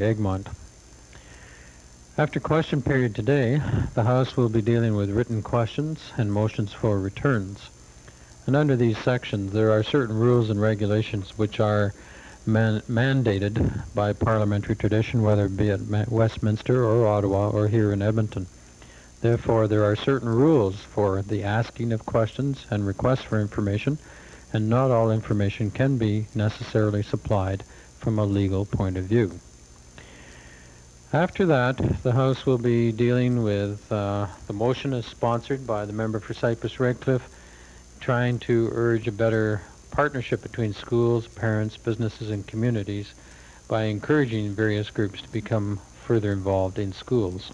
Egmont. After question period today, the House will be dealing with written questions and motions for returns. And under these sections, there are certain rules and regulations which are mandated by parliamentary tradition, whether it be at Westminster or Ottawa or here in Edmonton. Therefore, there are certain rules for the asking of questions and requests for information, and not all information can be necessarily supplied from a legal point of view. After that, the House will be dealing with the motion is sponsored by the member for Cypress Redcliffe, trying to urge a better partnership between schools, parents, businesses, and communities by encouraging various groups to become further involved in schools.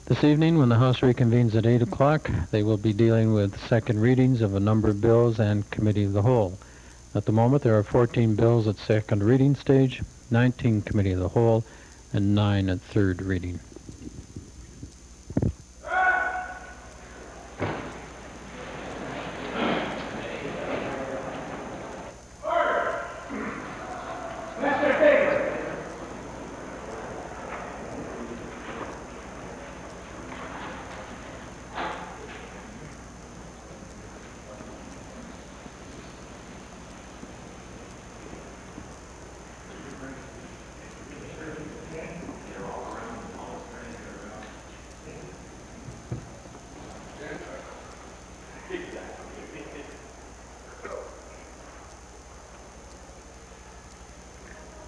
This evening, when the House reconvenes at 8 o'clock, they will be dealing with second readings of a number of bills and committee of the whole. At the moment, there are 14 bills at second reading stage, 19 committee of the whole, and 9 at third reading.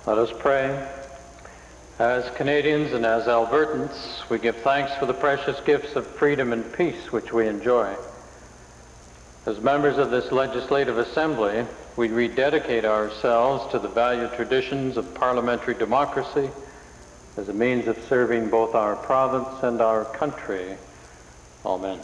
Let us pray. As Canadians and as Albertans, we give thanks for the precious gifts of freedom and peace which we enjoy. As members of this Legislative Assembly, we rededicate ourselves to the valued traditions of parliamentary democracy as a means of serving both our province and our country. Amen.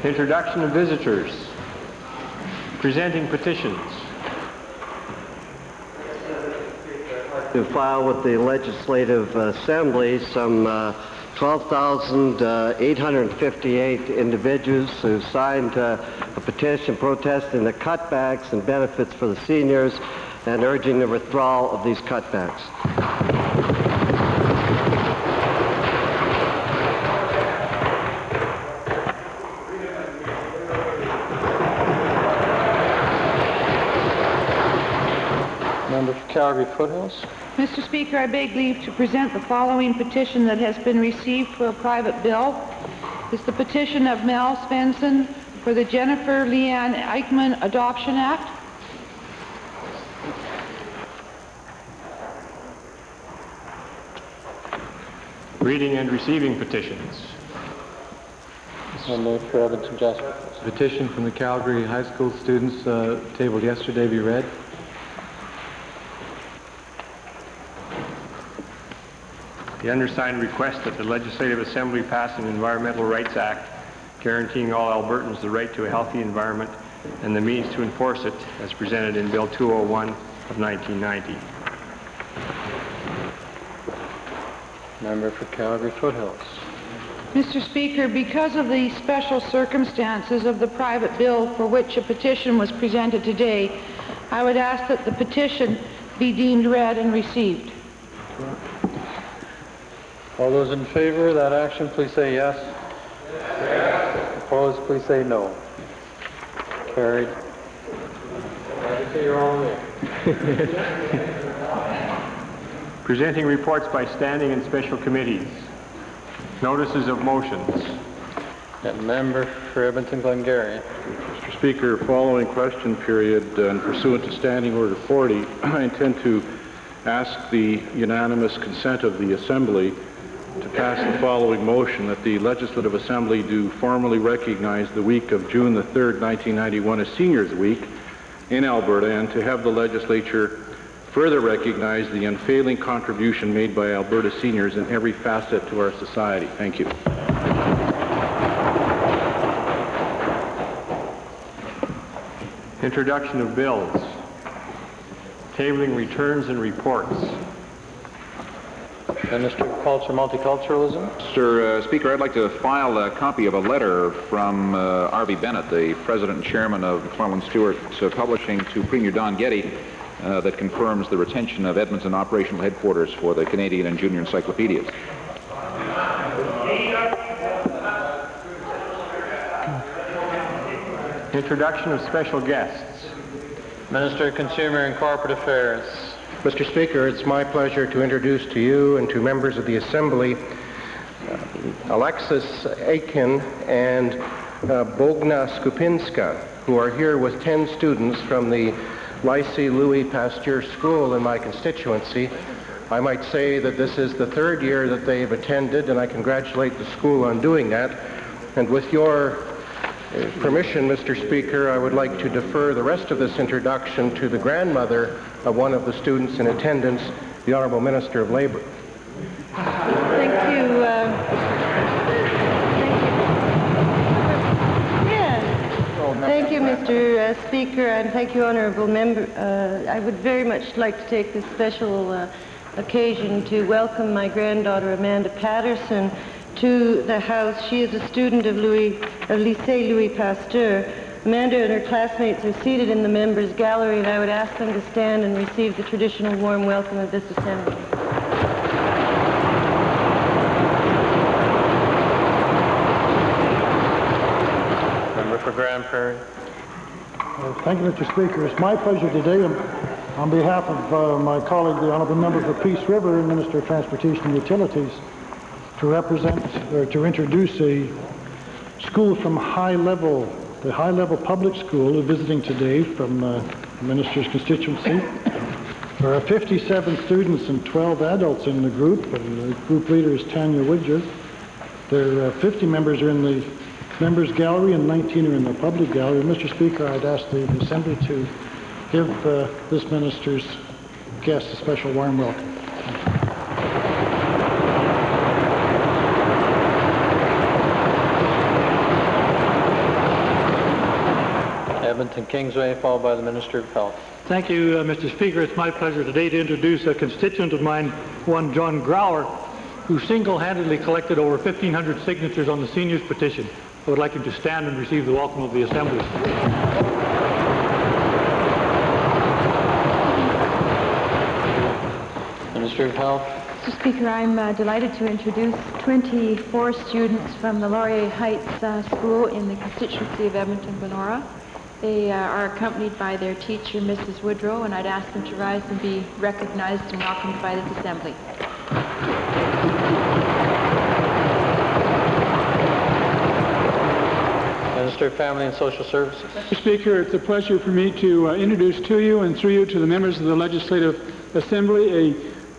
Introduction of visitors. Presenting petitions. To file with the Legislative Assembly some 12,858 individuals who signed a petition protesting the cutbacks and benefits for the seniors and urging the withdrawal of these cutbacks. Member for Calgary Foothills. Mr. Speaker, I beg leave to present the following petition that has been received for a private bill. It's the petition of Mel Svensson for the Jennifer Leanne Eichmann Adoption Act. Reading and receiving petitions. For Edmonton Jasper. Petition from the Calgary High School students tabled yesterday be read. The undersigned request that the Legislative Assembly pass an Environmental Rights Act guaranteeing all Albertans the right to a healthy environment and the means to enforce it as presented in Bill 201 of 1990. Member for Calgary Foothills. Mr. Speaker, because of the special circumstances of the private bill for which a petition was presented today, I would ask that the petition be deemed read and received. All those in favor of that action, please say yes. Yes. Opposed, please say no. Carried. You're all there. Presenting reports by standing and special committees. Notices of motions. And member for Edmonton Glengarry. Mr. Speaker, following question period and pursuant to Standing Order 40, I intend to ask the unanimous consent of the Assembly to pass the following motion: that the Legislative Assembly do formally recognize the week of June the 3rd, 1991 as Seniors Week in Alberta, and to have the Legislature further recognize the unfailing contribution made by Alberta seniors in every facet to our society. Thank you. Introduction of bills. Tabling returns and reports. Minister of Culture, Multiculturalism. Mr. Speaker, I'd like to file a copy of a letter from R.V. Bennett, the president and chairman of McClellan Stewart Publishing, to Premier Don Getty that confirms the retention of Edmonton operational headquarters for the Canadian and Junior Encyclopedias. Introduction of special guests. Minister of Consumer and Corporate Affairs. Mr. Speaker, it's my pleasure to introduce to you and to members of the Assembly Alexis Aiken and Bogna Skupinska, who are here with 10 students from the Lycée Louis Pasteur School in my constituency. I might say that this is the third year that they've attended, and I congratulate the school on doing that. And with your permission, Mr. Speaker, I would like to defer the rest of this introduction to the grandmother of one of the students in attendance, the Honourable Minister of Labour. Thank you. Thank you, Mr. Speaker, and thank you, Honourable Member. I would very much like to take this special occasion to welcome my granddaughter, Amanda Patterson, to the House. She is a student of Lycée Louis Pasteur. Amanda and her classmates are seated in the members' gallery, and I would ask them to stand and receive the traditional warm welcome of this assembly. Member for Grand Prairie. Thank you, Mr. Speaker. It's my pleasure today, on behalf of my colleague, the Honourable Member for Peace River and Minister of Transportation and Utilities, to represent or to introduce a school from the High Level Public School, visiting today from the Minister's constituency. There are 57 students and 12 adults in the group, and the group leader is Tanya Widger. There are 50 members are in the members gallery and 19 are in the public gallery. Mr. Speaker, I'd ask the Assembly to give this minister's guests a special warm welcome. Edmonton Kingsway, followed by the Minister of Health. Thank you, Mr. Speaker. It's my pleasure today to introduce a constituent of mine, one John Grauer, who single-handedly collected over 1,500 signatures on the seniors petition. I would like him to stand and receive the welcome of the Assembly. Minister of Health. Mr. Speaker, I'm delighted to introduce 24 students from the Laurier Heights School in the constituency of Edmonton-Glenora. They are accompanied by their teacher, Mrs. Woodrow, and I'd ask them to rise and be recognized and welcomed by this Assembly. Minister of Family and Social Services. Mr. Speaker, it's a pleasure for me to introduce to you and through you to the members of the Legislative Assembly a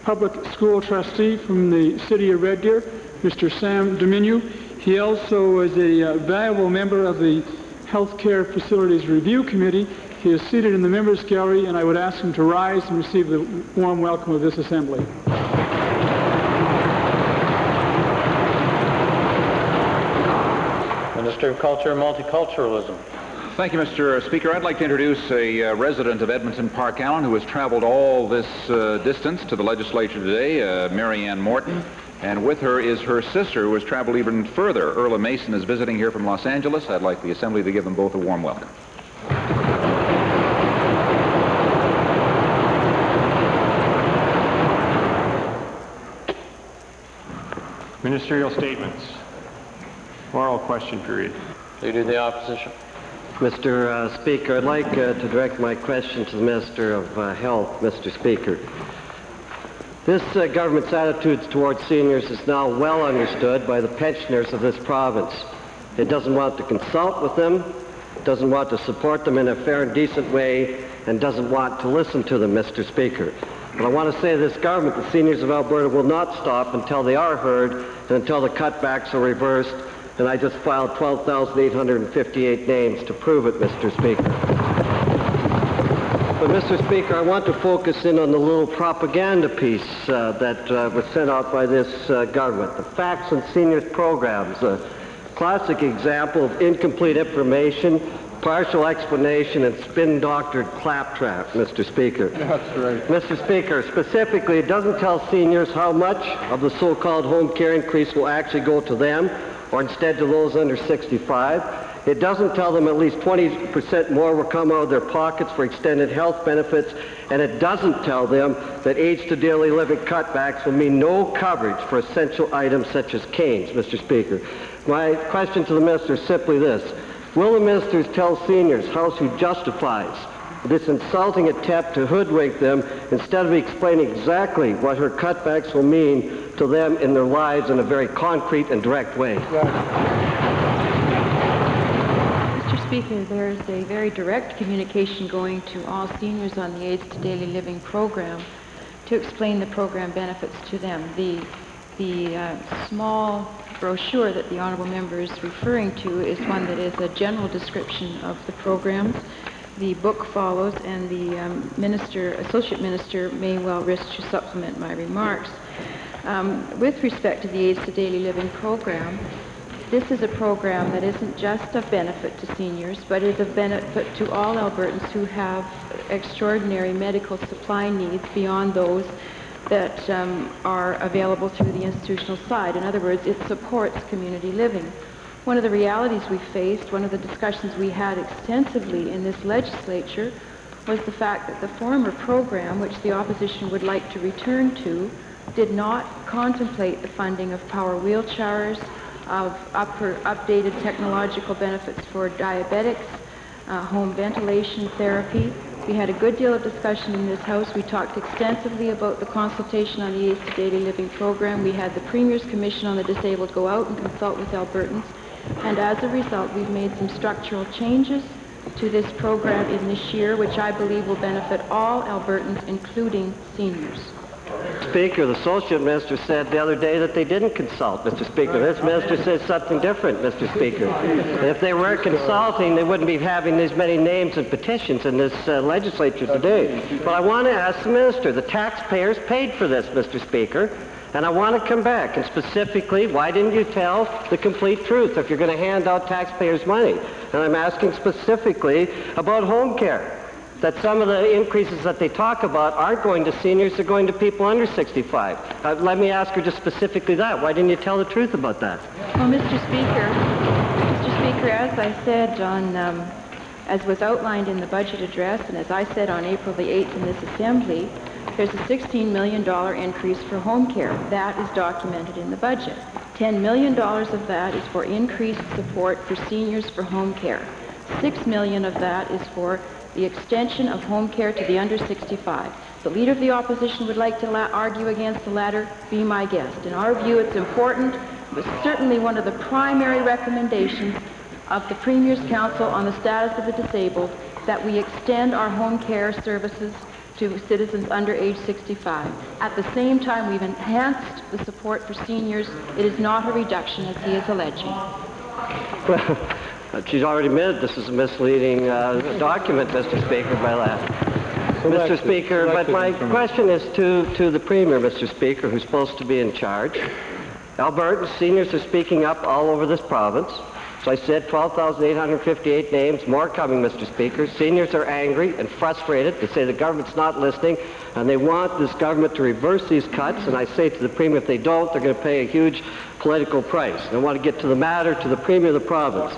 public school trustee from the city of Red Deer, Mr. Sam Dominu. He also is a valuable member of the Healthcare Facilities Review Committee. He is seated in the members gallery, and I would ask him to rise and receive the warm welcome of this Assembly. Minister of Culture and Multiculturalism. Thank you, Mr. Speaker. I'd like to introduce a resident of Edmonton Park Allen who has traveled all this distance to the legislature today, Mary Ann Morton. And with her is her sister, who has traveled even further. Erla Mason is visiting here from Los Angeles. I'd like the Assembly to give them both a warm welcome. Ministerial statements. Oral question period. Leader of the Opposition. Mr. Speaker, I'd like to direct my question to the Minister of Health, Mr. Speaker. This government's attitudes towards seniors is now well understood by the pensioners of this province. It doesn't want to consult with them, doesn't want to support them in a fair and decent way, and doesn't want to listen to them, Mr. Speaker. But I want to say to this government, the seniors of Alberta will not stop until they are heard and until the cutbacks are reversed, and I just filed 12,858 names to prove it, Mr. Speaker. But, Mr. Speaker, I want to focus in on the little propaganda piece that was sent out by this government. The Facts on Seniors programs, a classic example of incomplete information, partial explanation and spin-doctored claptrap, Mr. Speaker. That's right. Mr. Speaker, specifically, it doesn't tell seniors how much of the so-called home care increase will actually go to them, or instead to those under 65. It doesn't tell them at least 20% more will come out of their pockets for extended health benefits, and it doesn't tell them that age to daily living cutbacks will mean no coverage for essential items such as canes, Mr. Speaker. My question to the minister is simply this. Will the ministers tell seniors how she justifies this insulting attempt to hoodwink them instead of explaining exactly what her cutbacks will mean to them in their lives in a very concrete and direct way? Mr. Speaker, there's a very direct communication going to all seniors on the Aids to Daily Living program to explain the program benefits to them. The small brochure that the honourable member is referring to is one that is a general description of the programs. The book follows, and the Associate Minister may well wish to supplement my remarks. With respect to the Aids to Daily Living program, this is a program that isn't just of benefit to seniors, but is of benefit to all Albertans who have extraordinary medical supply needs beyond those that are available through the institutional side. In other words, it supports community living. One of the realities we faced, one of the discussions we had extensively in this legislature, was the fact that the former program, which the opposition would like to return to, did not contemplate the funding of power wheelchairs, of updated technological benefits for diabetics, home ventilation therapy. We had a good deal of discussion in this House. We talked extensively about the consultation on the Aids to Daily Living program. We had the Premier's Commission on the Disabled go out and consult with Albertans. And as a result, we've made some structural changes to this program in this year, which I believe will benefit all Albertans, including seniors. Speaker, the Associate Minister said the other day that they didn't consult, Mr. Speaker. This minister says something different, Mr. Speaker. If they were consulting, they wouldn't be having these many names and petitions in this legislature today. But I want to ask the minister, the taxpayers paid for this, Mr. Speaker, and I want to come back. And specifically, why didn't you tell the complete truth if you're going to hand out taxpayers' money? And I'm asking specifically about home care, that some of the increases that they talk about aren't going to seniors, they're going to people under 65. Let me ask her just specifically that. Why didn't you tell the truth about that? Well, Mr. Speaker, as I said as was outlined in the budget address, and as I said on April the 8th in this Assembly, there's a $16 million increase for home care. That is documented in the budget. $10 million of that is for increased support for seniors for home care. $6 million of that is for the extension of home care to the under 65. The Leader of the Opposition would like to argue against the latter. Be my guest. In our view, it's important, but certainly one of the primary recommendations of the Premier's Council on the Status of the Disabled, that we extend our home care services to citizens under age 65. At the same time, we've enhanced the support for seniors. It is not a reduction, as he is alleging. Well, she's already admitted this is a misleading document, Mr. Speaker, by that. Mr. Speaker, but my question is to the Premier, Mr. Speaker, who's supposed to be in charge. Albertan seniors are speaking up all over this province. So I said 12,858 names, more coming, Mr. Speaker. Seniors are angry and frustrated. They say the government's not listening, and they want this government to reverse these cuts. And I say to the Premier, if they don't, they're going to pay a huge political price. And I want to get to the matter, to the Premier of the province.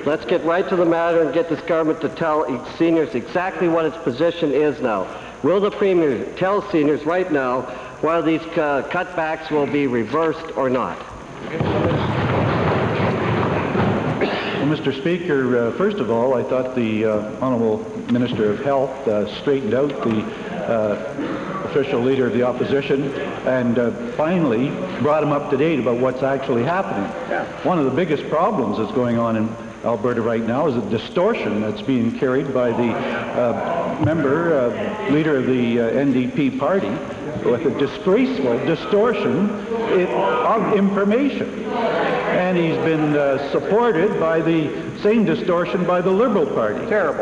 Let's get right to the matter and get this government to tell seniors exactly what its position is now. Will the Premier tell seniors right now whether these cutbacks will be reversed or not? Well, Mr. Speaker, first of all, I thought the Honourable Minister of Health straightened out the official Leader of the Opposition and finally brought him up to date about what's actually happening. Yeah. One of the biggest problems that's going on in Alberta right now is a distortion that's being carried by the Leader of the NDP party, with a disgraceful distortion of information. And he's been supported by the same distortion by the Liberal Party. Terrible.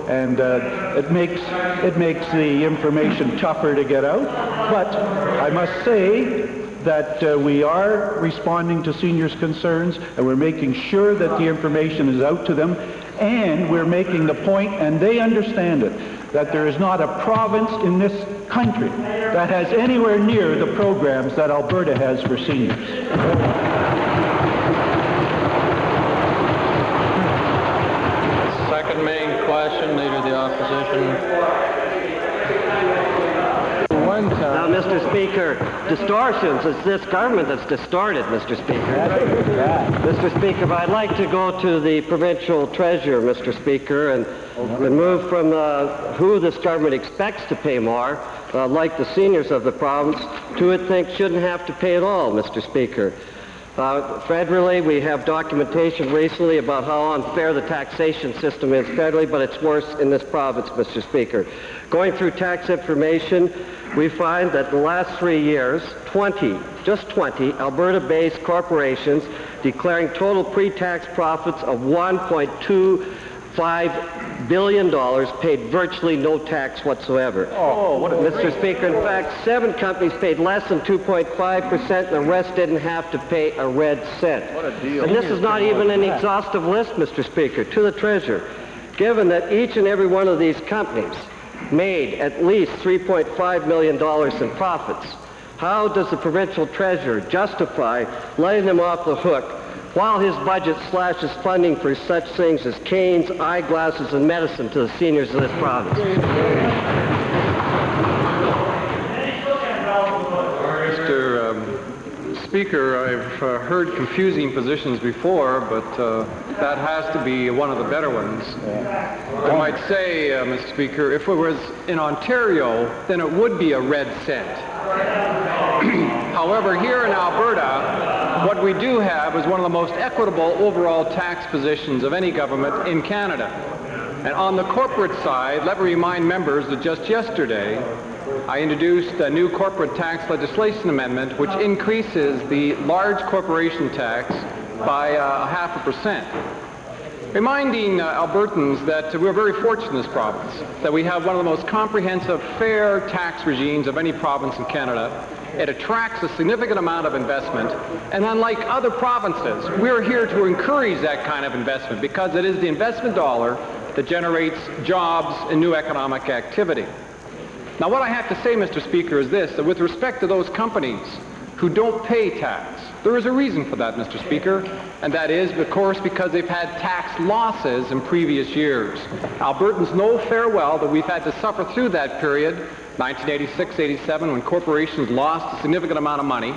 And it makes the information tougher to get out. But I must say that we are responding to seniors' concerns, and we're making sure that the information is out to them. And we're making the point, and they understand it, that there is not a province in this country that has anywhere near the programs that Alberta has for seniors. Second main question, Leader of the Opposition. Now, Mr. Speaker, distortions, it's this government that's distorted, Mr. Speaker. Mr. Speaker, I'd like to go to the provincial treasurer, Mr. Speaker, and move from who this government expects to pay more, like the seniors of the province, to it thinks shouldn't have to pay at all, Mr. Speaker. Federally, we have documentation recently about how unfair the taxation system is federally, but it's worse in this province, Mr. Speaker. Going through tax information, we find that the last 3 years, 20 Alberta-based corporations declaring total pre-tax profits of $1.25 billion paid virtually no tax whatsoever. Mr. Speaker, in fact, 7 companies paid less than 2.5%, and the rest didn't have to pay a red cent. What a deal. And this is not even an exhaustive list, Mr. Speaker, to the treasurer. Given that each and every one of these companies made at least $3.5 million in profits, how does the provincial treasurer justify letting them off the hook while his budget slashes funding for such things as canes, eyeglasses, and medicine to the seniors of this province? Mr. Speaker, I've heard confusing positions before, but that has to be one of the better ones. I might say, Mr. Speaker, if it was in Ontario, then it would be a red cent. However, here in Alberta, what we do have is one of the most equitable overall tax positions of any government in Canada. And on the corporate side, let me remind members that just yesterday, I introduced a new corporate tax legislation amendment which increases the large corporation tax by 0.5%. Reminding Albertans that we're very fortunate in this province, that we have one of the most comprehensive, fair tax regimes of any province in Canada. It attracts a significant amount of investment, and unlike other provinces, we're here to encourage that kind of investment because it is the investment dollar that generates jobs and new economic activity. Now, what I have to say, Mr. Speaker, is this, that with respect to those companies who don't pay tax, there is a reason for that, Mr. Speaker, and that is, of course, because they've had tax losses in previous years. Albertans know fair well that we've had to suffer through that period, 1986-87, when corporations lost a significant amount of money,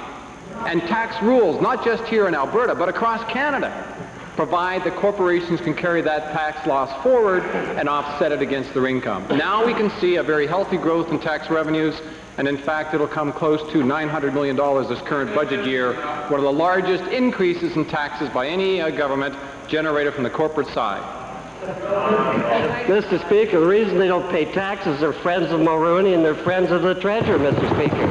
and tax rules, not just here in Alberta, but across Canada, provide that corporations can carry that tax loss forward and offset it against their income. Now we can see a very healthy growth in tax revenues, and in fact it'll come close to $900 million this current budget year, one of the largest increases in taxes by any government generated from the corporate side. Mr. Speaker, the reason they don't pay taxes, they're friends of Mulroney and they're friends of the treasurer, Mr. Speaker.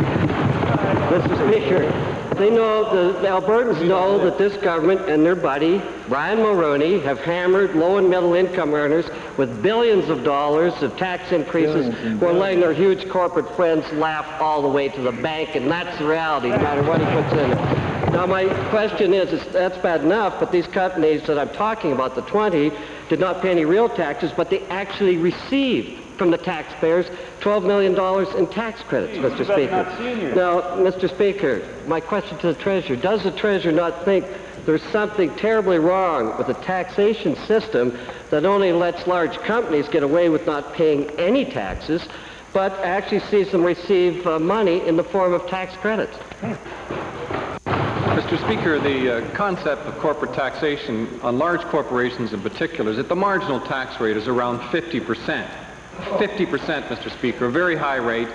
Mr. Speaker, they know, the Albertans know that this government and their buddy, Brian Mulroney, have hammered low and middle income earners with billions of dollars of tax increases who are letting their huge corporate friends laugh all the way to the bank, and that's the reality, no matter what he puts in it. Now, my question is, that's bad enough, but these companies that I'm talking about, the 20, did not pay any real taxes, but they actually received from the taxpayers $12 million in tax credits, Mr. Speaker. Now, Mr. Speaker, my question to the treasurer, does the treasurer not think there's something terribly wrong with the taxation system that only lets large companies get away with not paying any taxes, but actually sees them receive money in the form of tax credits? Mr. Speaker, the concept of corporate taxation on large corporations in particular is that the marginal tax rate is around 50%. 50%, Mr. Speaker, a very high rate.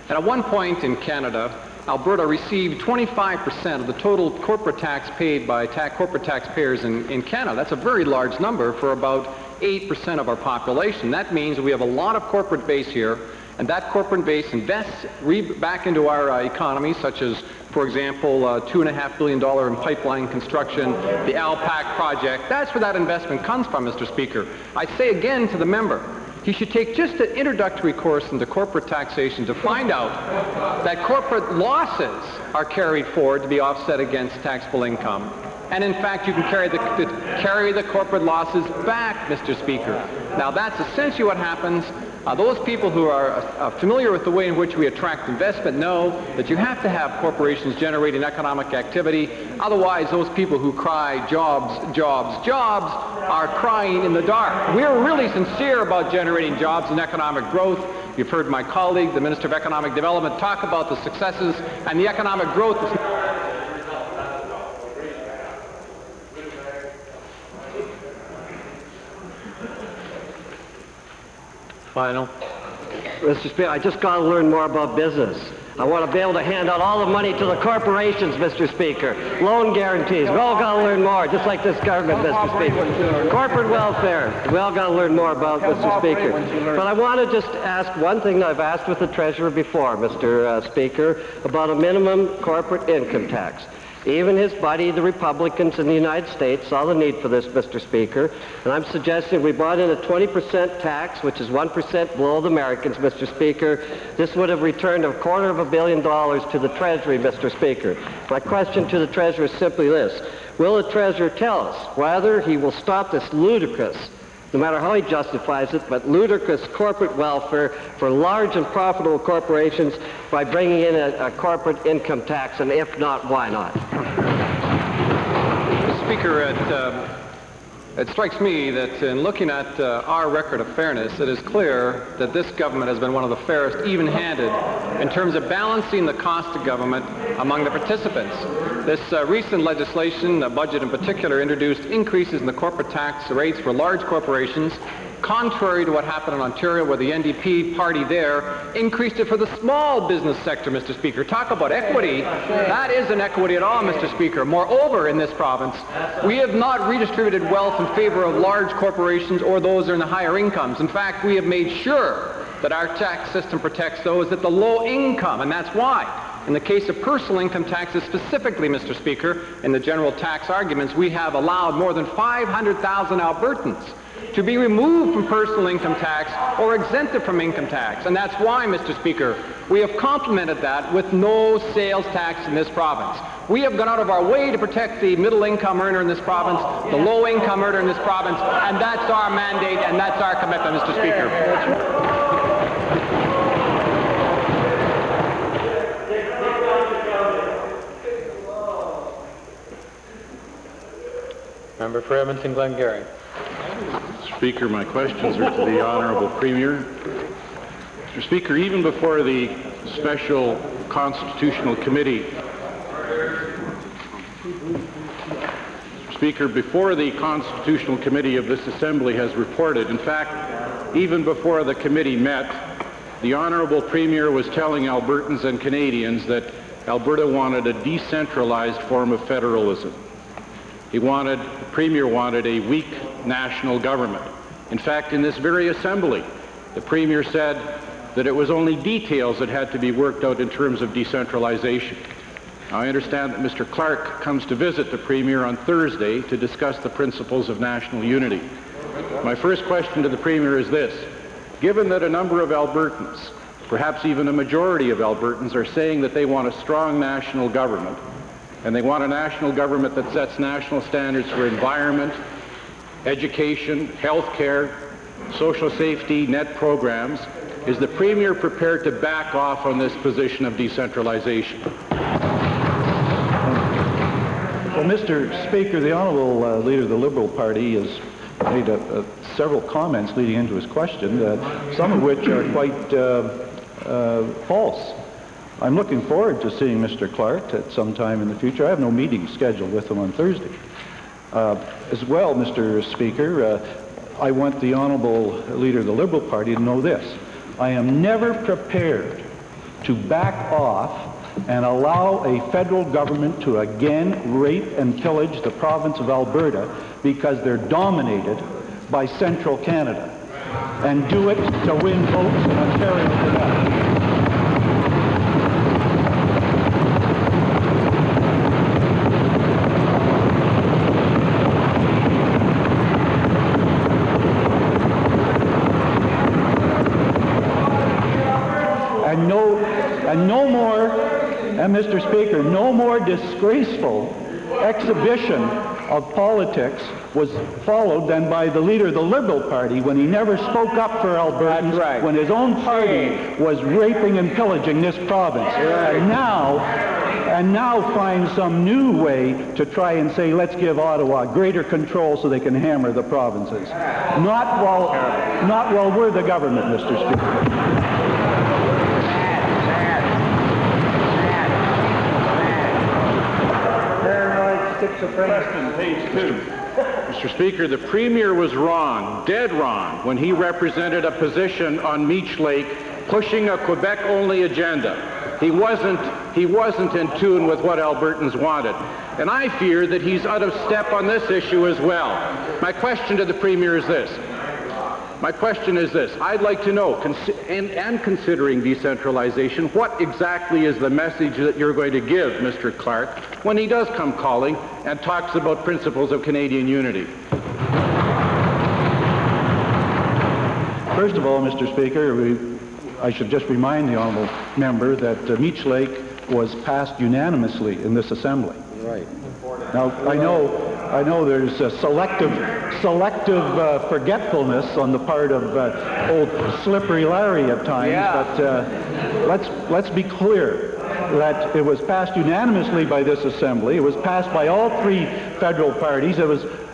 And at one point in Canada, Alberta received 25% of the total corporate tax paid by corporate taxpayers in Canada. That's a very large number for about 8% of our population. That means we have a lot of corporate base here, and that corporate base invests back into our economy, such as, for example, $2.5 billion in pipeline construction, the ALPAC project. That's where that investment comes from, Mr. Speaker. I say again to the member, he should take just an introductory course into corporate taxation to find out that corporate losses are carried forward to be offset against taxable income. And in fact, you can carry the corporate losses back, Mr. Speaker. Now, that's essentially what happens. Those people who are familiar with the way in which we attract investment know that you have to have corporations generating economic activity. Otherwise, those people who cry jobs, jobs, jobs are crying in the dark. We're really sincere about generating jobs and economic growth. You've heard my colleague, the Minister of Economic Development, talk about the successes and the economic growth. Final. Mr. Speaker, I just got to learn more about business. I want to be able to hand out all the money to the corporations, Mr. Speaker. Loan guarantees. We all got to learn more, just like this government, Mr. Speaker. Corporate welfare. We all got to learn more about, Mr. Speaker. But I want to just ask one thing that I've asked with the Treasurer before, Mr. Speaker, about a minimum corporate income tax. Even his buddy, the Republicans in the United States, saw the need for this, Mr. Speaker. And I'm suggesting we brought in a 20% tax, which is 1% below the Americans, Mr. Speaker. This would have returned $250 million to the Treasury, Mr. Speaker. My question to the Treasurer is simply this. Will the Treasurer tell us whether he will stop this ludicrous, no matter how he justifies it, but ludicrous corporate welfare for large and profitable corporations by bringing in a corporate income tax, and if not, why not? Mr. Speaker, it strikes me that in looking at our record of fairness, it is clear that this government has been one of the fairest, even-handed, in terms of balancing the cost of government among the participants. This recent legislation, the budget in particular, introduced increases in the corporate tax rates for large corporations, contrary to what happened in Ontario, where the NDP party there increased it for the small business sector, Mr. Speaker. Talk about equity. That isn't equity at all, Mr. Speaker. Moreover, in this province, we have not redistributed wealth in favor of large corporations or those in the higher incomes. In fact, we have made sure that our tax system protects those at the low income, and that's why. In the case of personal income taxes specifically, Mr. Speaker, in the general tax arguments, we have allowed more than 500,000 Albertans to be removed from personal income tax or exempted from income tax. And that's why, Mr. Speaker, we have complemented that with no sales tax in this province. We have gone out of our way to protect the middle-income earner in this province, the low-income earner in this province, and that's our mandate and that's our commitment, Mr. Speaker. Member for Edmonton Glengarry. Speaker, my questions are to the Honourable Premier. Mr. Speaker, even before the Special Constitutional Committee, Mr. Speaker, before the Constitutional Committee of this Assembly has reported, in fact, even before the committee met, the Honourable Premier was telling Albertans and Canadians that Alberta wanted a decentralized form of federalism. The Premier wanted a weak national government. In fact, in this very Assembly, the Premier said that it was only details that had to be worked out in terms of decentralization. Now, I understand that Mr. Clark comes to visit the Premier on Thursday to discuss the principles of national unity. My first question to the Premier is this. Given that a number of Albertans, perhaps even a majority of Albertans, are saying that they want a strong national government, and they want a national government that sets national standards for environment, education, health care, social safety, net programs, is the Premier prepared to back off on this position of decentralization? Well, Mr. Speaker, the Honourable Leader of the Liberal Party has made several comments leading into his question, some of which are quite false. I'm looking forward to seeing Mr. Clark at some time in the future. I have no meeting scheduled with him on Thursday. As well, Mr. Speaker, I want the Honourable Leader of the Liberal Party to know this. I am never prepared to back off and allow a federal government to again rape and pillage the province of Alberta because they're dominated by central Canada, and do it to win votes in Ontario for that. And no more, and Mr. Speaker, no more disgraceful exhibition of politics was followed then by the leader of the Liberal Party when he never spoke up for Albertans when his own party was raping and pillaging this province. And now find some new way to try and say, let's give Ottawa greater control so they can hammer the provinces. Not while we're the government, Mr. Speaker. Page 2. Mr. Speaker, the Premier was wrong, dead wrong, when he represented a position on Meech Lake pushing a Quebec-only agenda. He wasn't in tune with what Albertans wanted. And I fear that he's out of step on this issue as well. My question to the Premier is this. I'd like to know, and considering decentralization, what exactly is the message that you're going to give Mr. Clark when he does come calling and talks about principles of Canadian unity? First of all, Mr. Speaker, I should just remind the honourable member that Meech Lake was passed unanimously in this Assembly. Right. Now, I know there's a selective forgetfulness on the part of old Slippery Larry at times, but let's be clear that it was passed unanimously by this Assembly. It was passed by all three federal parties, and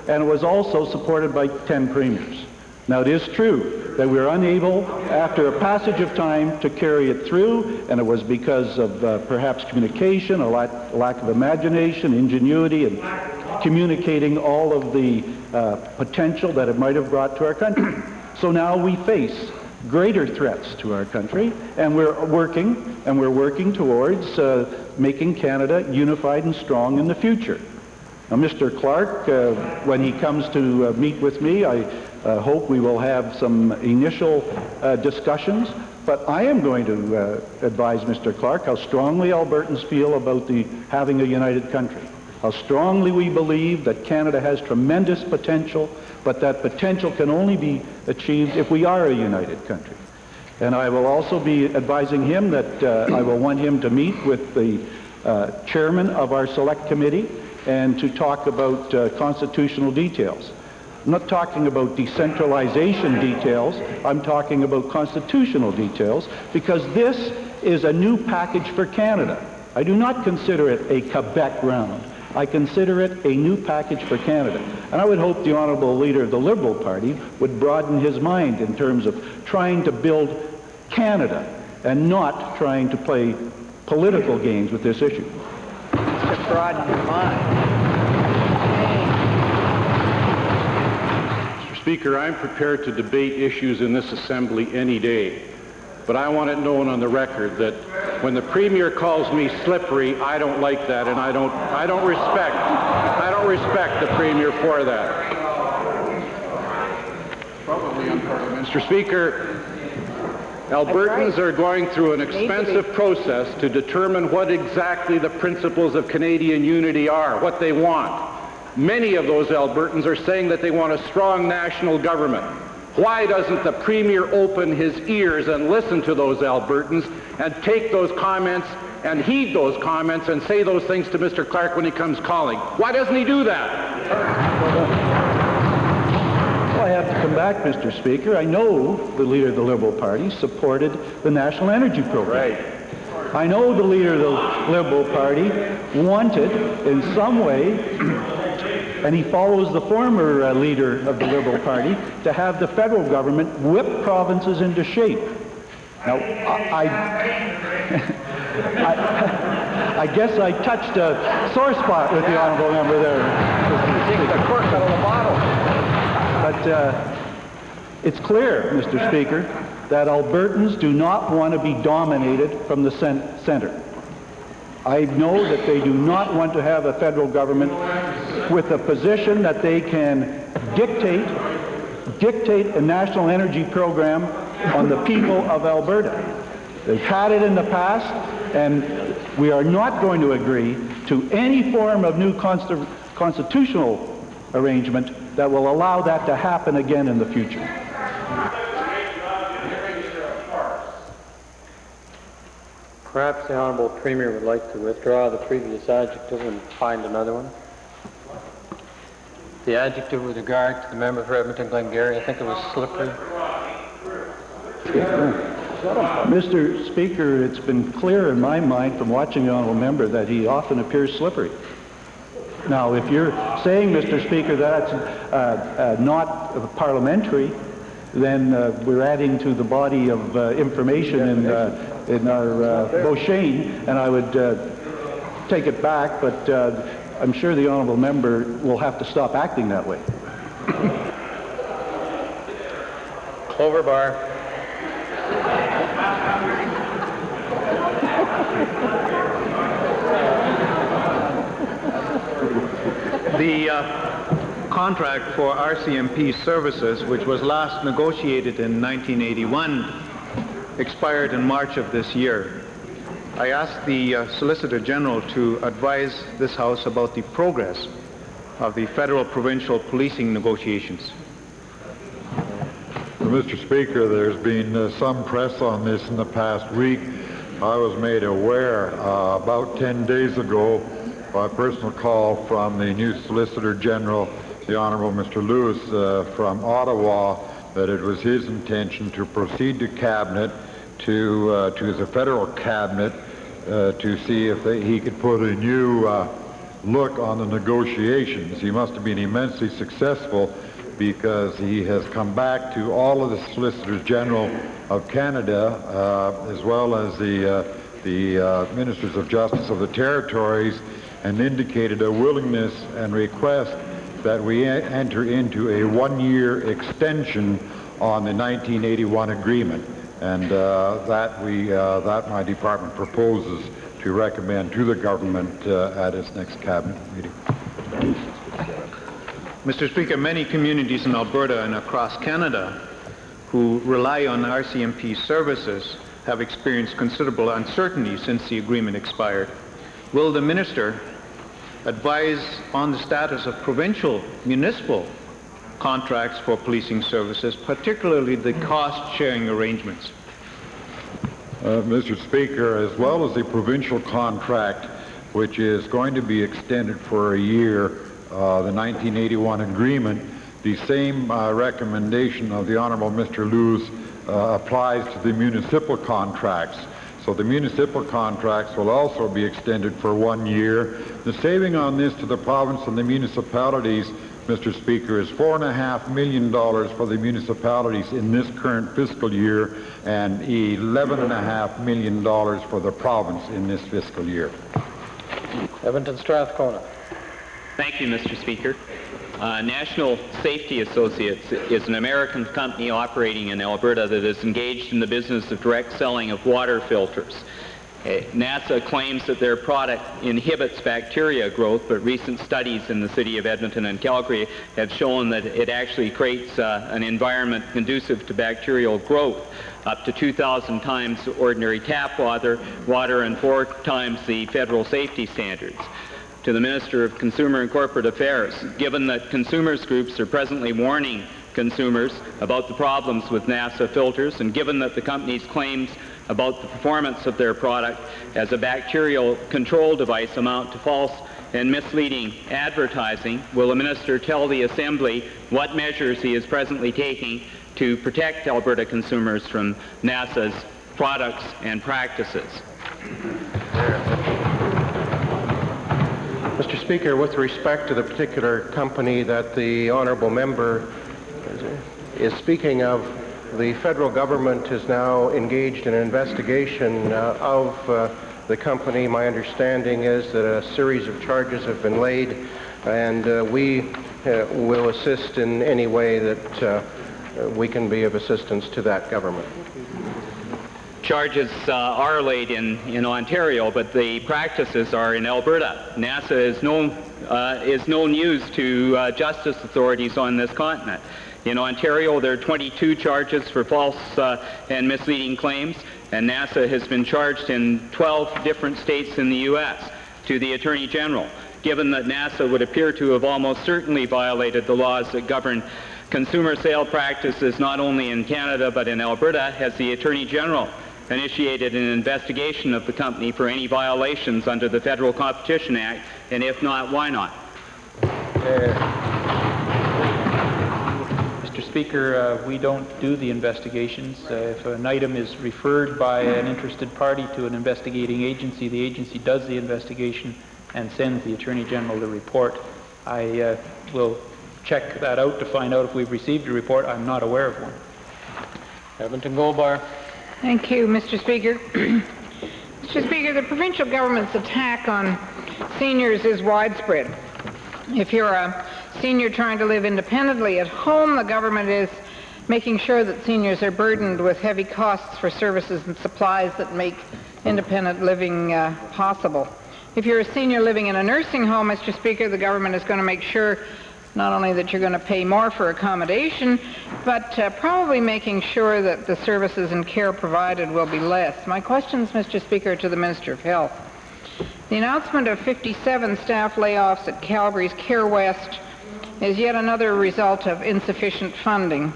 it was also supported by 10 premiers. Now, it is true that we were unable, after a passage of time, to carry it through, and it was because of perhaps communication, a lack of imagination, ingenuity, and communicating all of the potential that it might have brought to our country. So now we face greater threats to our country, and we're working towards making Canada unified and strong in the future. Now, Mr. Clark, when he comes to meet with me, I hope we will have some initial discussions, but I am going to advise Mr. Clark how strongly Albertans feel about having a united country, how strongly we believe that Canada has tremendous potential, but that potential can only be achieved if we are a united country. And I will also be advising him that I will want him to meet with the chairman of our select committee and to talk about constitutional details. I'm not talking about decentralization details, I'm talking about constitutional details, because this is a new package for Canada. I do not consider it a Quebec round. I consider it a new package for Canada. And I would hope the Honourable Leader of the Liberal Party would broaden his mind in terms of trying to build Canada and not trying to play political games with this issue. To broaden your mind. Speaker, I'm prepared to debate issues in this Assembly any day, but I want it known on the record that when the Premier calls me slippery, I don't like that, and I don't respect the Premier for that. Probably unparliamentary. Mr. Speaker, Albertans are going through an expensive process to determine what exactly the principles of Canadian unity are, what they want. Many of those Albertans are saying that they want a strong national government. Why doesn't the Premier open his ears and listen to those Albertans and take those comments and heed those comments and say those things to Mr. Clark when he comes calling? Why doesn't he do that? Well, I have to come back, Mr. Speaker. I know the Leader of the Liberal Party supported the National Energy Program. Right. I know the Leader of the Liberal Party wanted, in some way, and he follows the former leader of the Liberal Party, to have the federal government whip provinces into shape. Now, I guess I touched a sore spot with the honourable member there. Take the cork out of the bottle. But it's clear, Mr. Speaker, that Albertans do not want to be dominated from the center. I know that they do not want to have a federal government with a position that they can dictate a national energy program on the people of Alberta. They've had it in the past, and we are not going to agree to any form of new constitutional arrangement that will allow that to happen again in the future. Perhaps the Honourable Premier would like to withdraw the previous adjective and find another one. The adjective with regard to the member for Edmonton Glengarry, I think it was slippery. Mr. Speaker, it's been clear in my mind from watching the honourable member that he often appears slippery. Now, if you're saying, Mr. Speaker, that's not parliamentary, then we're adding to the body of information in our Beauchesne, and I would take it back, but I'm sure the honourable member will have to stop acting that way. Clover Bar. The contract for RCMP services, which was last negotiated in 1981, expired in March of this year. I asked the Solicitor General to advise this House about the progress of the federal-provincial policing negotiations. Mr. Speaker, there's been some press on this in the past week. I was made aware about 10 days ago by a personal call from the new Solicitor General, the Honourable Mr. Lewis from Ottawa, that it was his intention to proceed to Cabinet, to the federal Cabinet, to see if he could put a new look on the negotiations. He must have been immensely successful because he has come back to all of the Solicitors General of Canada, as well as the Ministers of Justice of the territories, and indicated a willingness and request that we enter into a one-year extension on the 1981 agreement. And that my department proposes to recommend to the government at its next cabinet meeting. Mr. Speaker, many communities in Alberta and across Canada who rely on RCMP services have experienced considerable uncertainty since the agreement expired. Will the Minister advise on the status of provincial municipal contracts for policing services, particularly the cost-sharing arrangements? Mr. Speaker, as well as the provincial contract, which is going to be extended for a year, the 1981 agreement, the same recommendation of the Honourable Mr. Lewis applies to the municipal contracts. So the municipal contracts will also be extended for 1 year. The saving on this to the province and the municipalities, Mr. Speaker, is $4.5 million for the municipalities in this current fiscal year and $11.5 million for the province in this fiscal year. Edmonton Strathcona. Thank you, Mr. Speaker. National Safety Associates is an American company operating in Alberta that is engaged in the business of direct selling of water filters. NASA claims that their product inhibits bacteria growth, but recent studies in the city of Edmonton and Calgary have shown that it actually creates an environment conducive to bacterial growth, up to 2,000 times ordinary tap water and 4 times the federal safety standards. To the Minister of Consumer and Corporate Affairs, given that consumers groups are presently warning consumers about the problems with NASA filters, and given that the company's claims about the performance of their product as a bacterial control device amount to false and misleading advertising, will the Minister tell the Assembly what measures he is presently taking to protect Alberta consumers from NASA's products and practices? Mr. Speaker, with respect to the particular company that the honourable member is speaking of, the federal government is now engaged in an investigation of the company. My understanding is that a series of charges have been laid, and we will assist in any way that we can be of assistance to that government. Charges are laid in Ontario, but the practices are in Alberta. NASA is no news to justice authorities on this continent. In Ontario, there are 22 charges for false and misleading claims, and NASA has been charged in 12 different states in the U.S. to the Attorney General. Given that NASA would appear to have almost certainly violated the laws that govern consumer sale practices not only in Canada but in Alberta, has the Attorney General initiated an investigation of the company for any violations under the Federal Competition Act, and if not, why not? Speaker, we don't do the investigations. If an item is referred by an interested party to an investigating agency, the agency does the investigation and sends the Attorney General the report. I will check that out to find out if we've received a report. I'm not aware of one. Edmonton Goldbar. Thank you, Mr. Speaker. Mr. Speaker, the provincial government's attack on seniors is widespread. If you're a senior trying to live independently at home, the government is making sure that seniors are burdened with heavy costs for services and supplies that make independent living possible. If you're a senior living in a nursing home, Mr. Speaker, the government is going to make sure not only that you're going to pay more for accommodation, but probably making sure that the services and care provided will be less. My questions, Mr. Speaker, to the Minister of Health. The announcement of 57 staff layoffs at Calgary's Care West is yet another result of insufficient funding.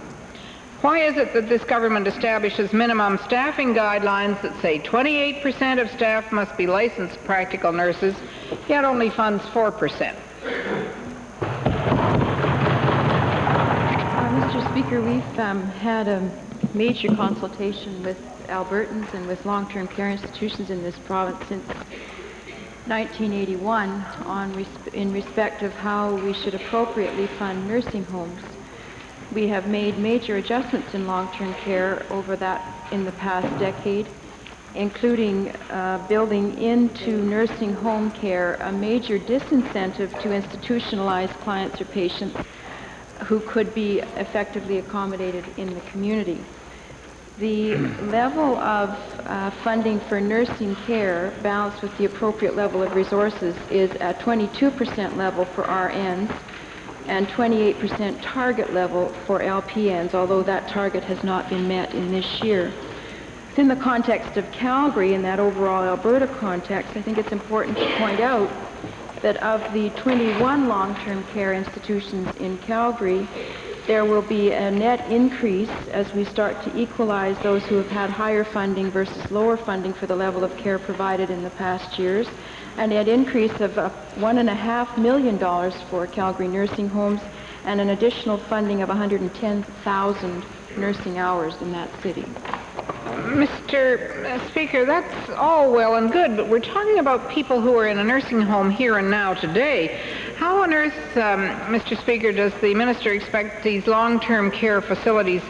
Why is it that this government establishes minimum staffing guidelines that say 28% of staff must be licensed practical nurses, yet only funds 4%? Mr. Speaker, we've had a major consultation with Albertans and with long-term care institutions in this province since 1981 in respect of how we should appropriately fund nursing homes. We have made major adjustments in long-term care over that in the past decade, including building into nursing home care a major disincentive to institutionalize clients or patients who could be effectively accommodated in the community. The level of funding for nursing care balanced with the appropriate level of resources is at 22% level for RNs and 28% target level for LPNs, although that target has not been met in this year. Within the context of Calgary, in that overall Alberta context, I think it's important to point out that of the 21 long-term care institutions in Calgary, there will be a net increase as we start to equalize those who have had higher funding versus lower funding for the level of care provided in the past years, a net increase of $1.5 million for Calgary nursing homes and an additional funding of 110,000 nursing hours in that city. Mr. Speaker, that's all well and good, but we're talking about people who are in a nursing home here and now today. How on earth, Mr. Speaker, does the minister expect these long-term care facilities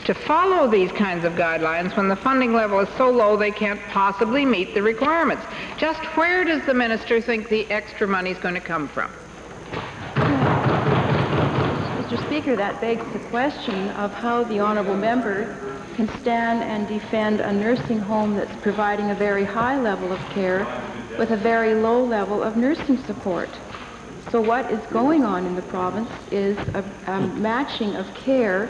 to follow these kinds of guidelines when the funding level is so low they can't possibly meet the requirements? Just where does the minister think the extra money is going to come from? Mr. Speaker, that begs the question of how the honourable member can stand and defend a nursing home that's providing a very high level of care with a very low level of nursing support. So what is going on in the province is a matching of care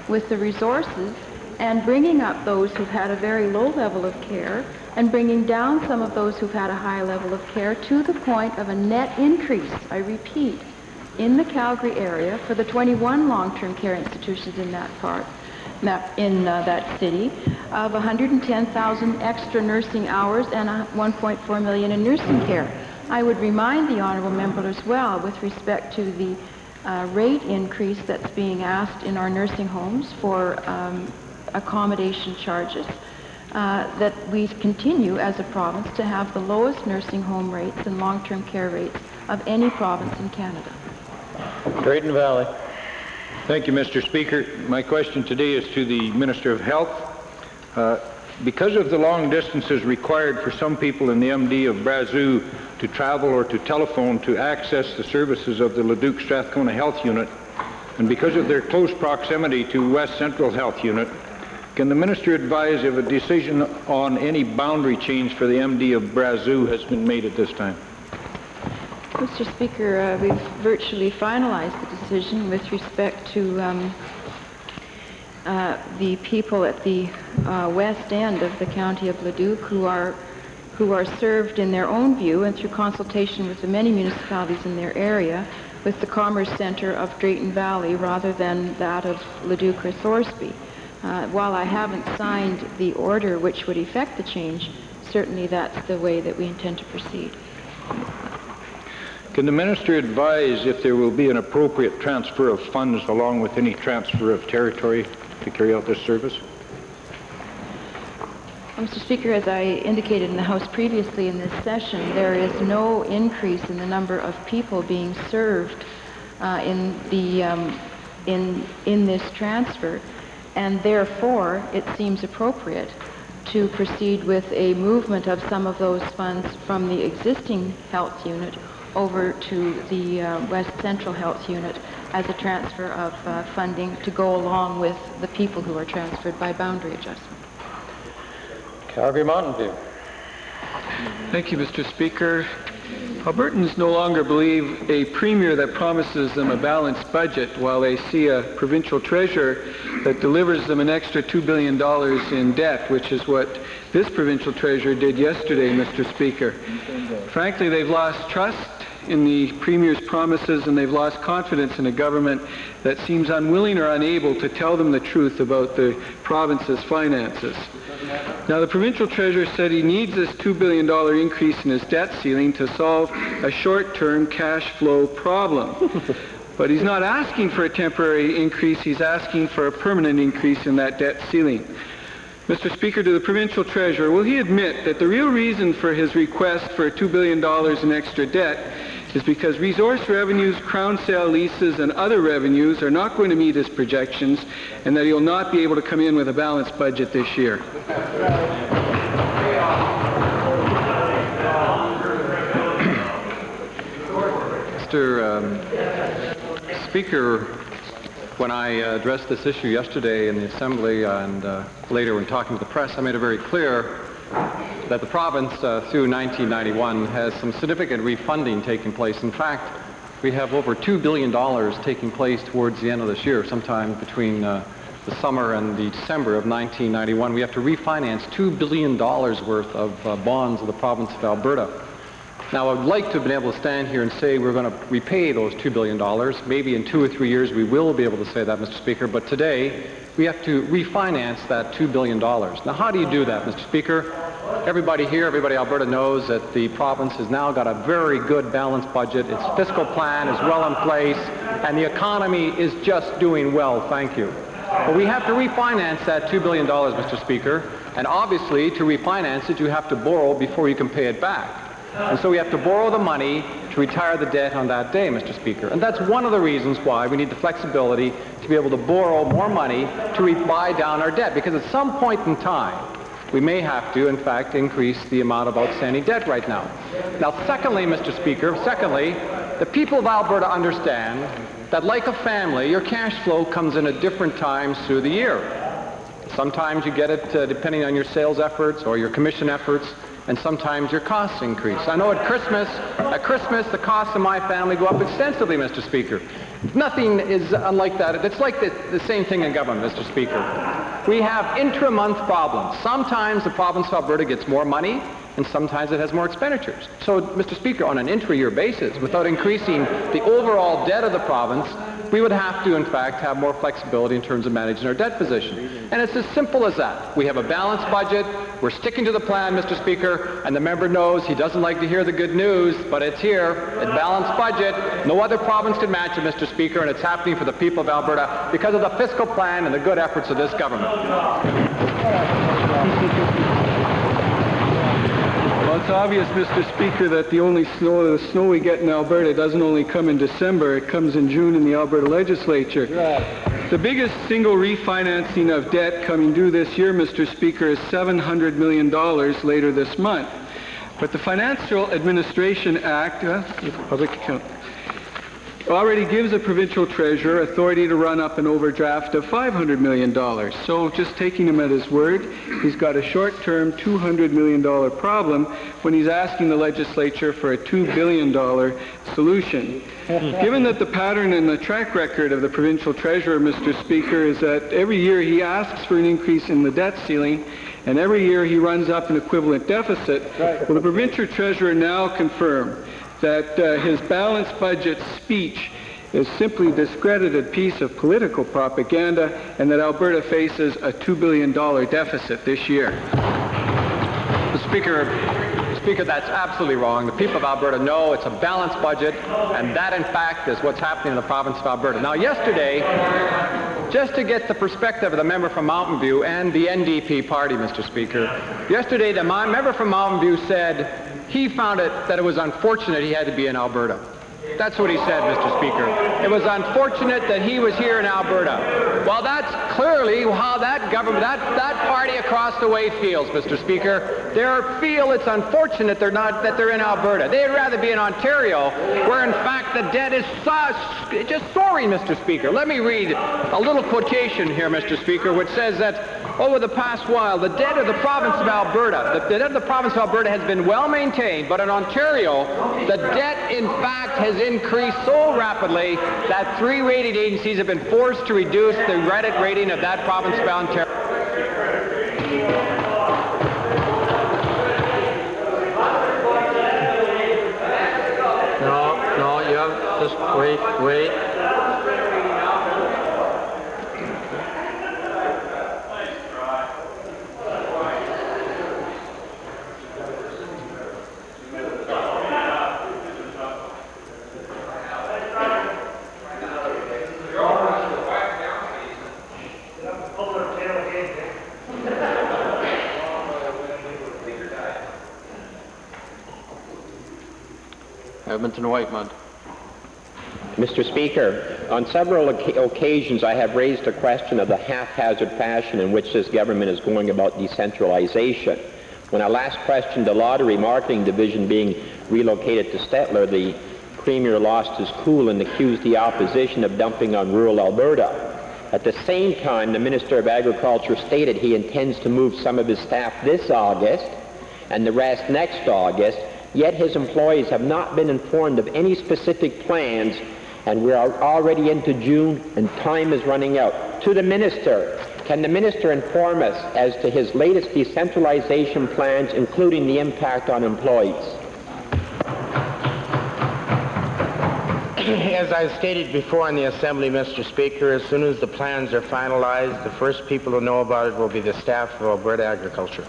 with the resources and bringing up those who've had a very low level of care and bringing down some of those who've had a high level of care to the point of a net increase, I repeat, in the Calgary area for the 21 long-term care institutions in that part, in that city, of 110,000 extra nursing hours and $1.4 million in nursing care. I would remind the honourable member as well, with respect to the rate increase that's being asked in our nursing homes for accommodation charges, that we continue as a province to have the lowest nursing home rates and long-term care rates of any province in Canada. Drayton Valley. Thank you, Mr. Speaker. My question today is to the Minister of Health. Because of the long distances required for some people in the MD of Brazeau to travel or to telephone to access the services of the Leduc Strathcona Health Unit, and because of their close proximity to West Central Health Unit, can the Minister advise if a decision on any boundary change for the MD of Brazeau has been made at this time? Mr. Speaker, we've virtually finalized the decision with respect to the people at the west end of the county of Leduc who are served in their own view and through consultation with the many municipalities in their area with the Commerce Centre of Drayton Valley rather than that of Leduc or Thorsby. While I haven't signed the order which would effect the change, certainly that's the way that we intend to proceed. Can the minister advise if there will be an appropriate transfer of funds along with any transfer of territory to carry out this service? Mr. Speaker, as I indicated in the House previously in this session, there is no increase in the number of people being served in this transfer, and therefore it seems appropriate to proceed with a movement of some of those funds from the existing health unit over to the West Central Health Unit as a transfer of funding to go along with the people who are transferred by boundary adjustment. Calgary Mountain View. Thank you, Mr. Speaker. Albertans no longer believe a premier that promises them a balanced budget while they see a provincial treasurer that delivers them an extra $2 billion in debt, which is what this provincial treasurer did yesterday, Mr. Speaker. Frankly, they've lost trust in the premier's promises, and they've lost confidence in a government that seems unwilling or unable to tell them the truth about the province's finances. Now, the provincial treasurer said he needs this $2 billion increase in his debt ceiling to solve a short-term cash flow problem. But he's not asking for a temporary increase, he's asking for a permanent increase in that debt ceiling. Mr. Speaker, to the provincial treasurer, will he admit that the real reason for his request for $2 billion in extra debt is because resource revenues, crown sale leases, and other revenues are not going to meet his projections, and that he will not be able to come in with a balanced budget this year? Mr. Speaker, when I addressed this issue yesterday in the Assembly and later when talking to the press, I made it very clear that the province through 1991 has some significant refunding taking place. In fact, we have over $2 billion taking place towards the end of this year, sometime between the summer and the December of 1991. We have to refinance $2 billion worth of bonds of the province of Alberta. Now, I would like to have been able to stand here and say we're going to repay those $2 billion. Maybe in 2 or 3 years we will be able to say that, Mr. Speaker, but today we have to refinance that $2 billion. Now, how do you do that, Mr. Speaker? Everybody here, everybody in Alberta knows that the province has now got a very good balanced budget. Its fiscal plan is well in place, and the economy is just doing well, thank you. But we have to refinance that $2 billion, Mr. Speaker, and obviously to refinance it you have to borrow before you can pay it back. And so we have to borrow the money to retire the debt on that day, Mr. Speaker. And that's one of the reasons why we need the flexibility to be able to borrow more money to buy down our debt, because at some point in time we may have to, in fact, increase the amount of outstanding debt right now. Now, secondly, Mr. Speaker, the people of Alberta understand that like a family, your cash flow comes in at different times through the year. Sometimes you get it depending on your sales efforts or your commission efforts, and sometimes your costs increase. I know at Christmas, the costs of my family go up extensively, Mr. Speaker. Nothing is unlike that. It's like the same thing in government, Mr. Speaker. We have intra-month problems. Sometimes the province of Alberta gets more money, and sometimes it has more expenditures. So, Mr. Speaker, on an intra-year basis, without increasing the overall debt of the province, we would have to, in fact, have more flexibility in terms of managing our debt position. And it's as simple as that. We have a balanced budget. We're sticking to the plan, Mr. Speaker, and the member knows he doesn't like to hear the good news, but it's here. A balanced budget. No other province can match it, Mr. Speaker, and it's happening for the people of Alberta because of the fiscal plan and the good efforts of this government. Well, it's obvious, Mr. Speaker, that the snow we get in Alberta doesn't only come in December, it comes in June in the Alberta legislature. Right. The biggest single refinancing of debt coming due this year, Mr. Speaker, is $700 million later this month. But the Financial Administration Act, public account, already gives a provincial treasurer authority to run up an overdraft of $500 million. So just taking him at his word, he's got a short-term $200 million problem when he's asking the legislature for a $2 billion solution. Given that the pattern and the track record of the provincial treasurer, Mr. Speaker, is that every year he asks for an increase in the debt ceiling, and every year he runs up an equivalent deficit, will the provincial treasurer now confirm that his balanced budget speech is simply a discredited piece of political propaganda, and that Alberta faces a $2 billion deficit this year? Mr. Speaker, that's absolutely wrong. The people of Alberta know it's a balanced budget, and that, in fact, is what's happening in the province of Alberta. Now, yesterday, just to get the perspective of the member from Mountain View and the NDP party, Mr. Speaker, yesterday the member from Mountain View said he found that it was unfortunate he had to be in Alberta. That's what he said, Mr. Speaker. It was unfortunate that he was here in Alberta. Well, that's clearly how that government, that party across the way feels, Mr. Speaker. They feel it's unfortunate that they're in Alberta. They'd rather be in Ontario, where in fact the debt is just soaring, Mr. Speaker. Let me read a little quotation here, Mr. Speaker, which says that over the past while, the debt of the province of Alberta, the debt of the province of Alberta has been well maintained, but in Ontario, the debt in fact has increased so rapidly that 3 rating agencies have been forced to reduce the credit rating of that province of Ontario. No, you have, just wait. Edmonton Whitemud. Mr. Speaker, on several occasions I have raised a question of the haphazard fashion in which this government is going about decentralization. When I last questioned the Lottery Marketing Division being relocated to Stettler, the Premier lost his cool and accused the opposition of dumping on rural Alberta. At the same time, the Minister of Agriculture stated he intends to move some of his staff this August and the rest next August, yet his employees have not been informed of any specific plans, and we are already into June and time is running out. To the Minister, can the Minister inform us as to his latest decentralization plans, including the impact on employees? As I stated before in the Assembly, Mr. Speaker, as soon as the plans are finalized, the first people to know about it will be the staff of Alberta Agriculture.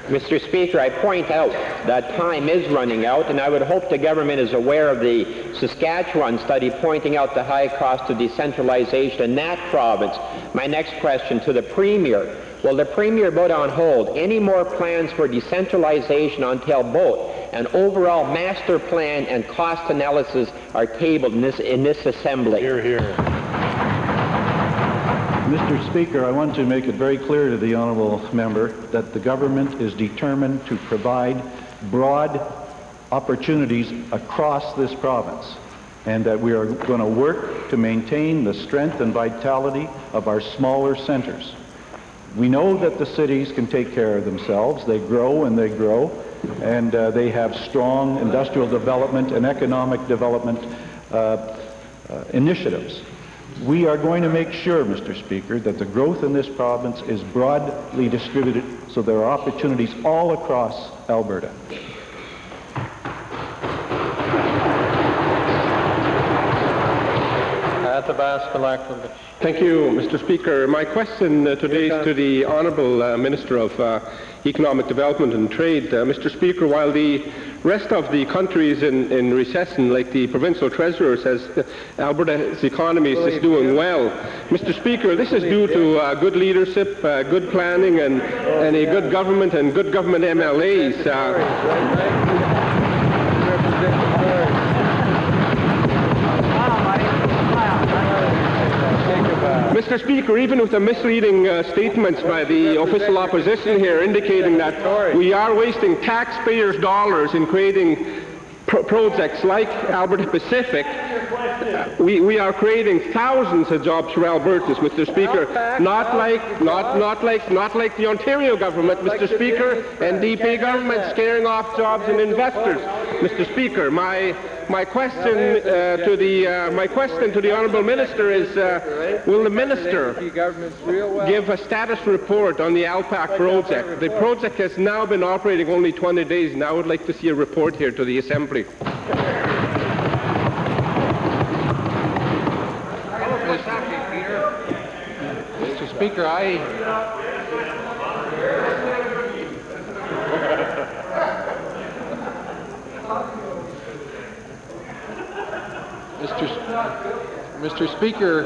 Mr. Speaker, I point out that time is running out, and I would hope the government is aware of the Saskatchewan study pointing out the high cost of decentralization in that province. My next question to the Premier: will the Premier put on hold any more plans for decentralization until both an overall master plan and cost analysis are tabled in this Assembly? Hear, hear. Mr. Speaker, I want to make it very clear to the honourable member that the government is determined to provide broad opportunities across this province, and that we are going to work to maintain the strength and vitality of our smaller centres. We know that the cities can take care of themselves. They grow and they grow, and they have strong industrial development and economic development initiatives. We are going to make sure, Mr. Speaker, that the growth in this province is broadly distributed so there are opportunities all across Alberta. Thank you, Mr. Speaker. My question today is to the Honourable Minister of Economic Development and Trade. Mr. Speaker, while the rest of the country is in recession, like the provincial treasurer says, Alberta's economy is doing well. Mr. Speaker, this is due to good leadership, good planning, and a good government and good government MLAs. Mr. Speaker, even with the misleading statements by the official opposition here indicating that we are wasting taxpayers' dollars in creating projects like Alberta Pacific, we are creating thousands of jobs for Albertans, Mr. Speaker. Not like the Ontario government, Mr. Speaker, NDP government scaring off jobs and investors. Mr. Speaker, my question to the Honourable Minister is: will the Minister give a status report on the ALPAC project? The project has now been operating only 20 days, and I would like to see a report here to the Assembly. Mr. Speaker, Mr. Speaker,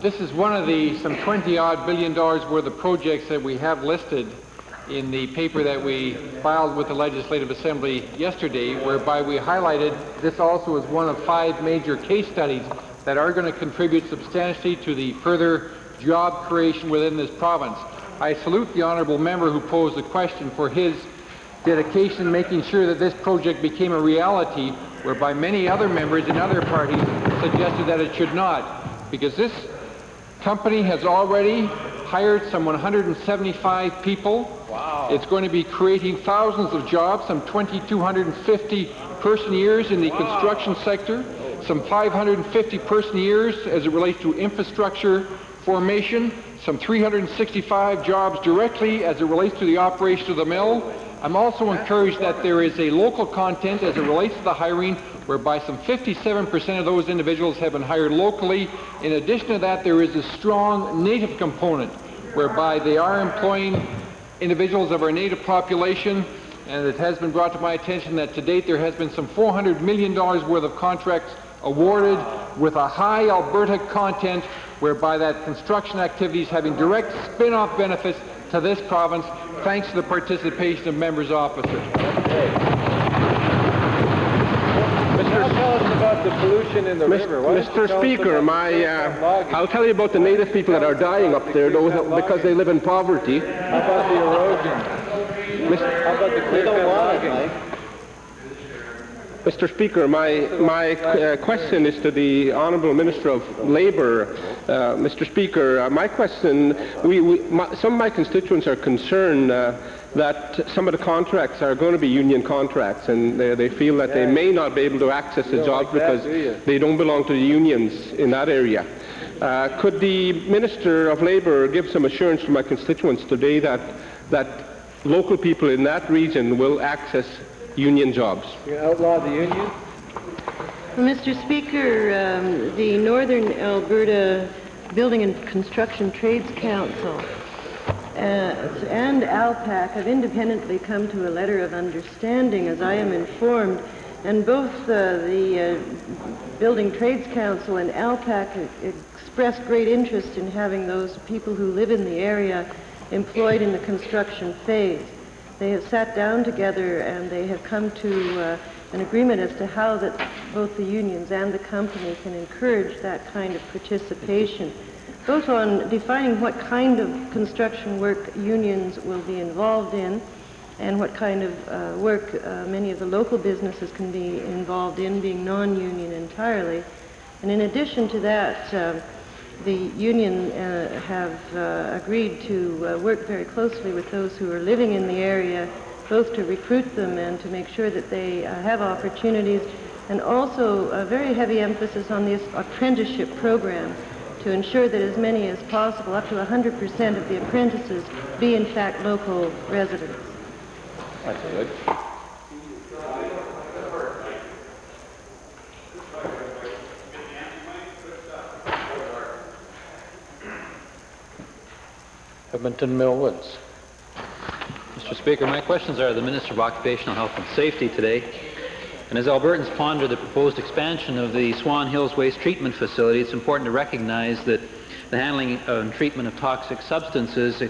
this is one of the some $20-odd billion worth of projects that we have listed in the paper that we filed with the Legislative Assembly yesterday, whereby we highlighted this also as one of 5 major case studies that are going to contribute substantially to the further job creation within this province. I salute the honourable member who posed the question for his dedication in making sure that this project became a reality, whereby many other members in other parties suggested that it should not, because this company has already hired some 175 people. Wow. It's going to be creating thousands of jobs, some 2,250 person years in the construction sector, some 550 person years as it relates to infrastructure formation, some 365 jobs directly as it relates to the operation of the mill. I'm also encouraged that there is a local content as it relates to the hiring, whereby some 57% of those individuals have been hired locally. In addition to that, there is a strong native component, whereby they are employing individuals of our native population, and it has been brought to my attention that to date there has been some $400 million worth of contracts awarded with a high Alberta content, whereby that construction activity is having direct spin-off benefits to this province, thanks to the participation of members opposite. Tell us about the pollution in the river. Mr. Speaker, I'll tell you about the native people that are dying up there because they live in poverty. How about the erosion? How about the clear-cut logging? Mr. Speaker, my question is to the Honourable Minister of Labour. Mr. Speaker, my question, some of my constituents are concerned that some of the contracts are going to be union contracts, and they feel that they may not be able to access the jobs because they don't belong to the unions in that area. Could the Minister of Labour give some assurance to my constituents today that local people in that region will access union jobs? You outlaw the union? Mr. Speaker, the Northern Alberta Building and Construction Trades Council and ALPAC have independently come to a letter of understanding, as I am informed, and both the Building Trades Council and ALPAC expressed great interest in having those people who live in the area employed in the construction phase. They have sat down together and they have come to an agreement as to how that both the unions and the company can encourage that kind of participation, both on defining what kind of construction work unions will be involved in and what kind of work many of the local businesses can be involved in, being non-union entirely. And in addition to that, the union have agreed to work very closely with those who are living in the area, both to recruit them and to make sure that they have opportunities, and also a very heavy emphasis on this apprenticeship program to ensure that as many as possible, up to 100% of the apprentices, be in fact local residents. That's good. Edmonton Mill Woods. Mr. Speaker, my questions are to the Minister of Occupational Health and Safety today. And as Albertans ponder the proposed expansion of the Swan Hills Waste Treatment Facility, it's important to recognize that the handling and treatment of toxic substances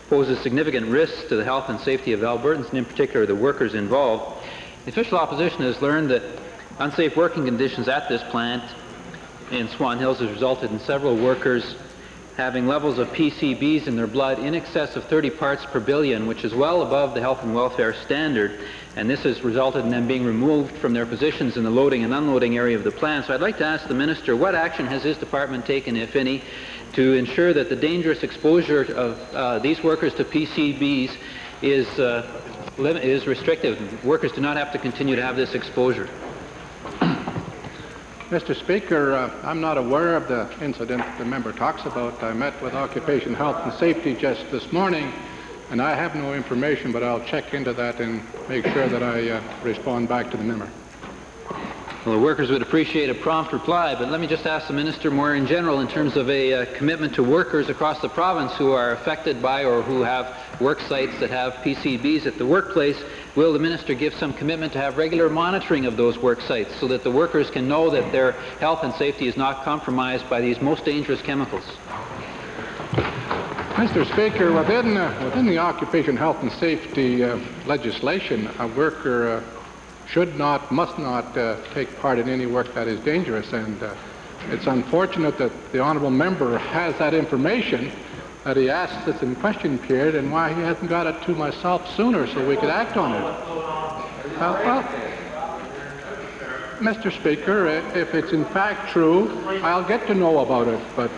poses significant risks to the health and safety of Albertans, and in particular the workers involved. The official opposition has learned that unsafe working conditions at this plant in Swan Hills has resulted in several workers having levels of PCBs in their blood in excess of 30 parts per billion, which is well above the health and welfare standard, and this has resulted in them being removed from their positions in the loading and unloading area of the plant. So I'd like to ask the Minister, what action has his department taken, if any, to ensure that the dangerous exposure of these workers to PCBs is restricted? Workers do not have to continue to have this exposure. Mr. Speaker, I'm not aware of the incident the member talks about. I met with Occupation Health and Safety just this morning, and I have no information, but I'll check into that and make sure that I respond back to the member. Well, the workers would appreciate a prompt reply, but let me just ask the Minister more in general in terms of a commitment to workers across the province who are affected by or who have work sites that have PCBs at the workplace. Will the Minister give some commitment to have regular monitoring of those work sites so that the workers can know that their health and safety is not compromised by these most dangerous chemicals? Mr. Speaker, within the occupation health and safety legislation, a worker must not take part in any work that is dangerous, and it's unfortunate that the honourable member has that information that he asked us in question period, and why he hasn't got it to myself sooner so we could act on it. Well, Mr. Speaker, if it's in fact true, I'll get to know about it, but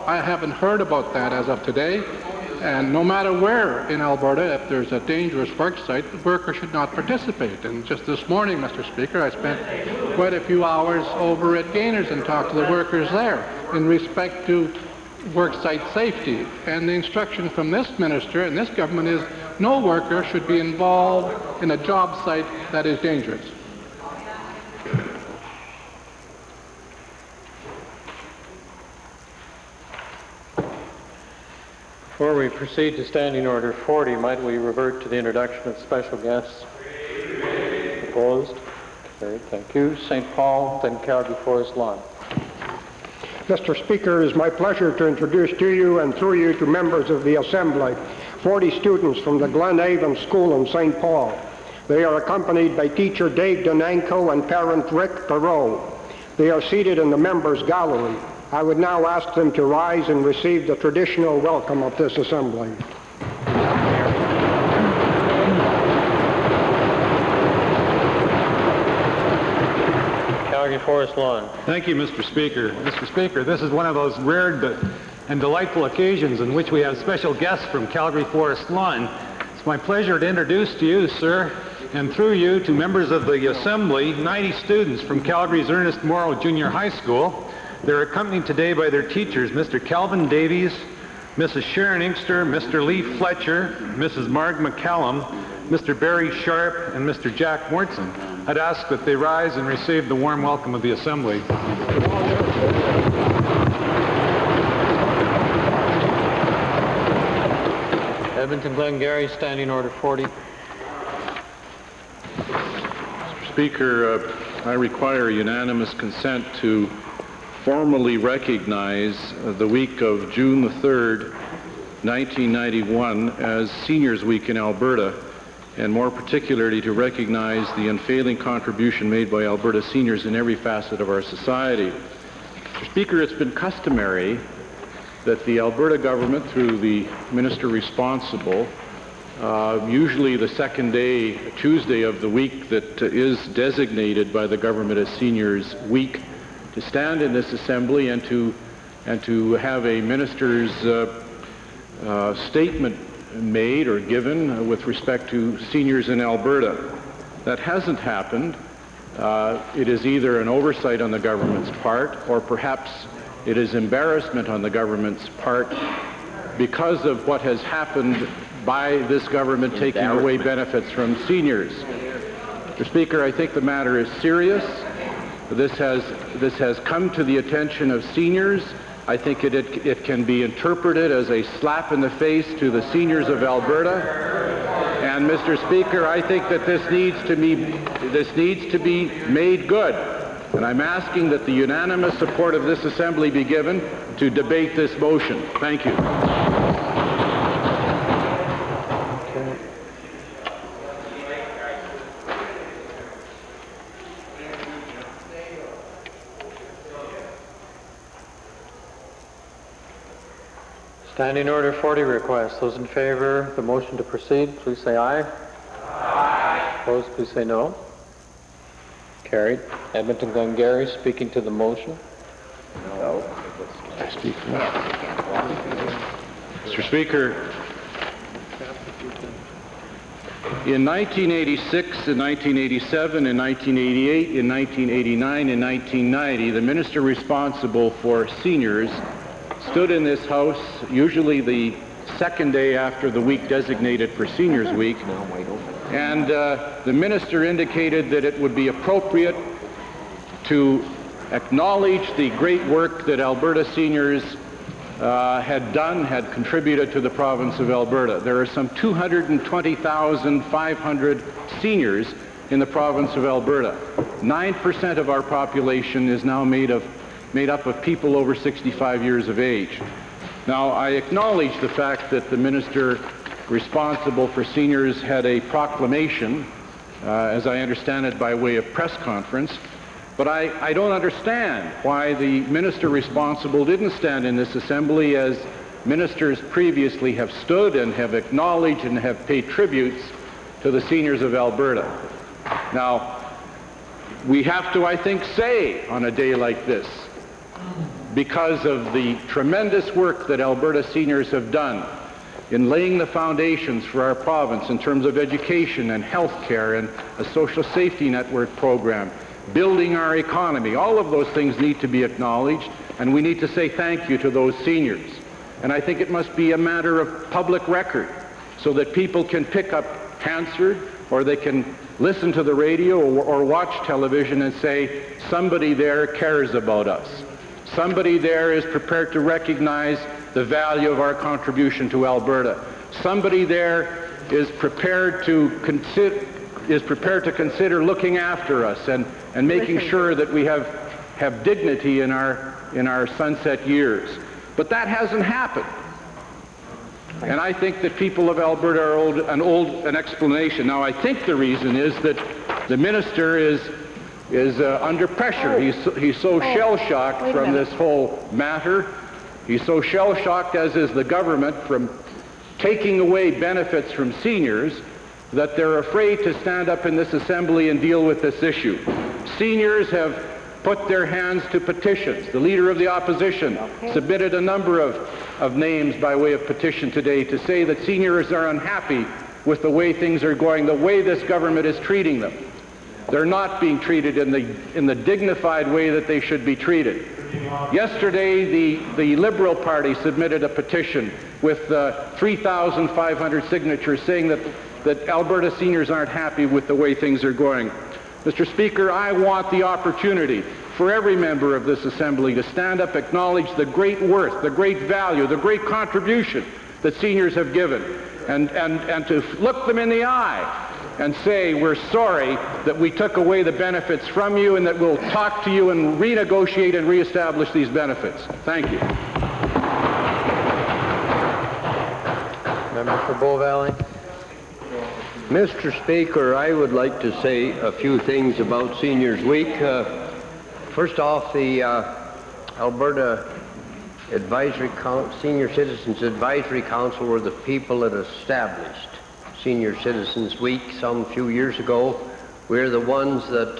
I haven't heard about that as of today. And no matter where in Alberta, if there's a dangerous work site, the worker should not participate. And just this morning, Mr. Speaker, I spent quite a few hours over at Gaynors and talked to the workers there in respect to work site safety. And the instruction from this minister and this government is no worker should be involved in a job site that is dangerous. Before we proceed to Standing Order 40, might we revert to the introduction of special guests? Opposed? Carried. Thank you. St. Paul, then Calgary Forest Lawn. Mr. Speaker, it is my pleasure to introduce to you and through you to members of the Assembly 40 students from the Glen Avon School in St. Paul. They are accompanied by teacher Dave Denanko and parent Rick Perot. They are seated in the members' gallery. I would now ask them to rise and receive the traditional welcome of this assembly. Calgary Forest Lawn. Thank you, Mr. Speaker. Mr. Speaker, this is one of those rare and delightful occasions in which we have special guests from Calgary Forest Lawn. It's my pleasure to introduce to you, sir, and through you to members of the Assembly, 90 students from Calgary's Ernest Morrow Junior High School. They're accompanied today by their teachers, Mr. Calvin Davies, Mrs. Sharon Inkster, Mr. Lee Fletcher, Mrs. Marg McCallum, Mr. Barry Sharp, and Mr. Jack Mortson. I'd ask that they rise and receive the warm welcome of the Assembly. Edmonton Glengarry, Standing Order 40. Mr. Speaker, I require unanimous consent to formally recognize the week of June the 3rd, 1991 as Seniors Week in Alberta, and more particularly to recognize the unfailing contribution made by Alberta seniors in every facet of our society. Mr. Speaker, it's been customary that the Alberta government, through the minister responsible, usually the second day, Tuesday of the week that is designated by the government as Seniors Week, to stand in this assembly and to have a minister's statement made or given with respect to seniors in Alberta. That hasn't happened. It is either an oversight on the government's part, or perhaps it is embarrassment on the government's part because of what has happened by this government taking away benefits from seniors. Mr. Speaker, I think the matter is serious. This has come to the attention of seniors. I think it can be interpreted as a slap in the face to the seniors of Alberta. And Mr. Speaker, I think that this needs to be made good. And I'm asking that the unanimous support of this assembly be given to debate this motion. Thank you. Standing Order 40 request. Those in favor of the motion to proceed, please say aye. Aye. Opposed, please say no. Carried. Edmonton Glengarry, speaking to the motion. No. I speak for Mr. Speaker, in 1986, in 1987, in 1988, in 1989, in 1990, the minister responsible for seniors stood in this House, usually the second day after the week designated for Seniors Week, and the minister indicated that it would be appropriate to acknowledge the great work that Alberta seniors had contributed to the province of Alberta. There are some 220,500 seniors in the province of Alberta. 9% of our population is now made up of people over 65 years of age. Now, I acknowledge the fact that the minister responsible for seniors had a proclamation, as I understand it, by way of press conference, but I don't understand why the minister responsible didn't stand in this assembly as ministers previously have stood and have acknowledged and have paid tributes to the seniors of Alberta. Now, we have to, I think, say on a day like this, because of the tremendous work that Alberta seniors have done in laying the foundations for our province in terms of education and health care and a social safety network program, building our economy, all of those things need to be acknowledged, and we need to say thank you to those seniors. And I think it must be a matter of public record so that people can pick up Hansard, or they can listen to the radio or watch television and say, somebody there cares about us. Somebody there is prepared to recognize the value of our contribution to Alberta. Somebody there is prepared to consider looking after us and making sure that we have dignity in our sunset years. But that hasn't happened. And I think that people of Alberta are owed an explanation. Now, I think the reason is that the minister is under pressure. He's so shell-shocked from this whole matter. He's so shell-shocked, as is the government, from taking away benefits from seniors, that they're afraid to stand up in this assembly and deal with this issue. Seniors have put their hands to petitions. The leader of the opposition submitted a number of names by way of petition today to say that seniors are unhappy with the way things are going, the way this government is treating them. They're not being treated in the dignified way that they should be treated. Yesterday, the Liberal Party submitted a petition with 3,500 signatures saying that Alberta seniors aren't happy with the way things are going. Mr. Speaker, I want the opportunity for every member of this assembly to stand up, acknowledge the great worth, the great value, the great contribution that seniors have given, and to look them in the eye and say, we're sorry that we took away the benefits from you, and that we'll talk to you and renegotiate and reestablish these benefits. Thank you. Member for Bow Valley. Mr. Speaker, I would like to say a few things about Seniors Week. First off, the Alberta Senior Citizens Advisory Council were the people that established Senior Citizens Week some few years ago. We're the ones that,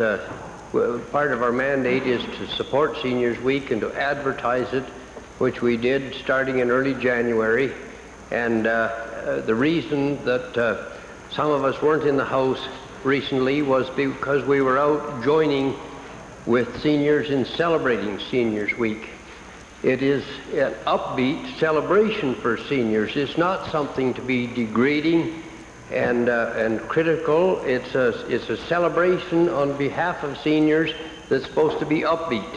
part of our mandate is to support Seniors Week and to advertise it, which we did starting in early January. And the reason that some of us weren't in the House recently was because we were out joining with seniors in celebrating Seniors Week. It is an upbeat celebration for seniors. It's not something to be degrading and critical. It's a celebration on behalf of seniors that's supposed to be upbeat.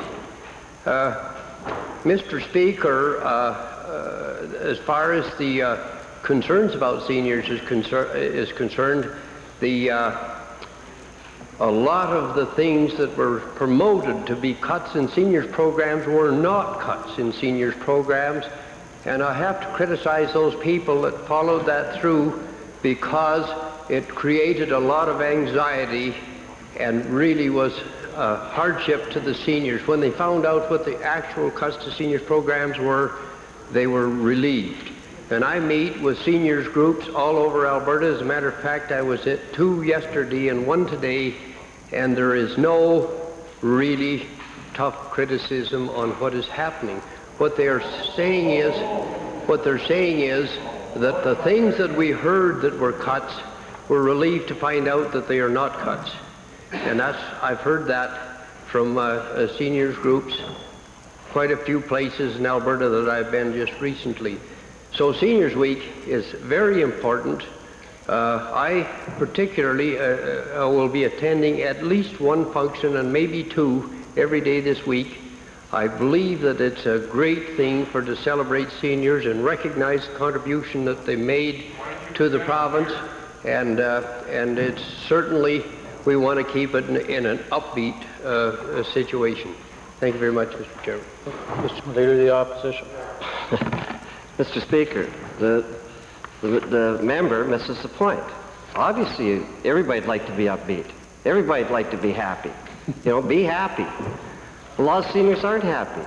Mr. Speaker, as far as the concerns about seniors is concerned, a lot of the things that were promoted to be cuts in seniors programs were not cuts in seniors programs, and I have to criticize those people that followed that through, because it created a lot of anxiety and really was a hardship to the seniors. When they found out what the actual cuts to seniors programs were, they were relieved. And I meet with seniors groups all over Alberta. As a matter of fact, I was at 2 yesterday and 1 today, and there is no really tough criticism on what is happening. What they're saying is that the things that we heard that were cuts, were relieved to find out that they are not cuts. And I've heard that from seniors groups, quite a few places in Alberta that I've been just recently. So Seniors Week is very important. I particularly will be attending at least one function and maybe 2 every day this week. I believe that it's a great thing to celebrate seniors and recognize the contribution that they made to the province, and it's certainly, we want to keep it in an upbeat situation. Thank you very much, Mr. Chairman. Mr. Leader of the Opposition. Mr. Speaker, the member misses the point. Obviously, everybody'd like to be upbeat. Everybody'd like to be happy. You know, be happy. A lot of seniors aren't happy.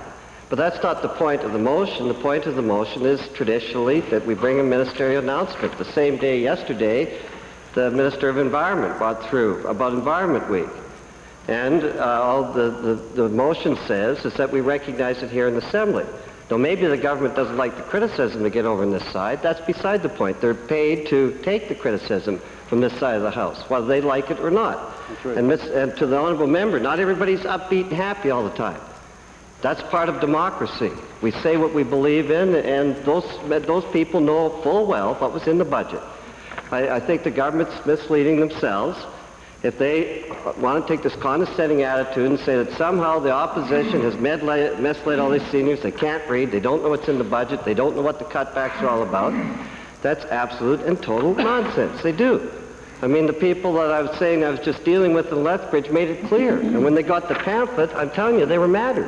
But that's not the point of the motion. The point of the motion is traditionally that we bring a ministerial announcement. The same day yesterday, the Minister of Environment brought through about Environment Week. And all the motion says is that we recognize it here in the Assembly. Now, maybe the government doesn't like the criticism to get over on this side. That's beside the point. They're paid to take the criticism from this side of the House, whether they like it or not. Right. And to the honourable member, not everybody's upbeat and happy all the time. That's part of democracy. We say what we believe in, and those people know full well what was in the budget. I think the government's misleading themselves if they want to take this condescending attitude and say that somehow the opposition has misled all these seniors. They can't read, they don't know what's in the budget, they don't know what the cutbacks are all about. That's absolute and total nonsense. They do. I mean, the people that I was saying I was just dealing with in Lethbridge made it clear. And when they got the pamphlet, I'm telling you, they were madder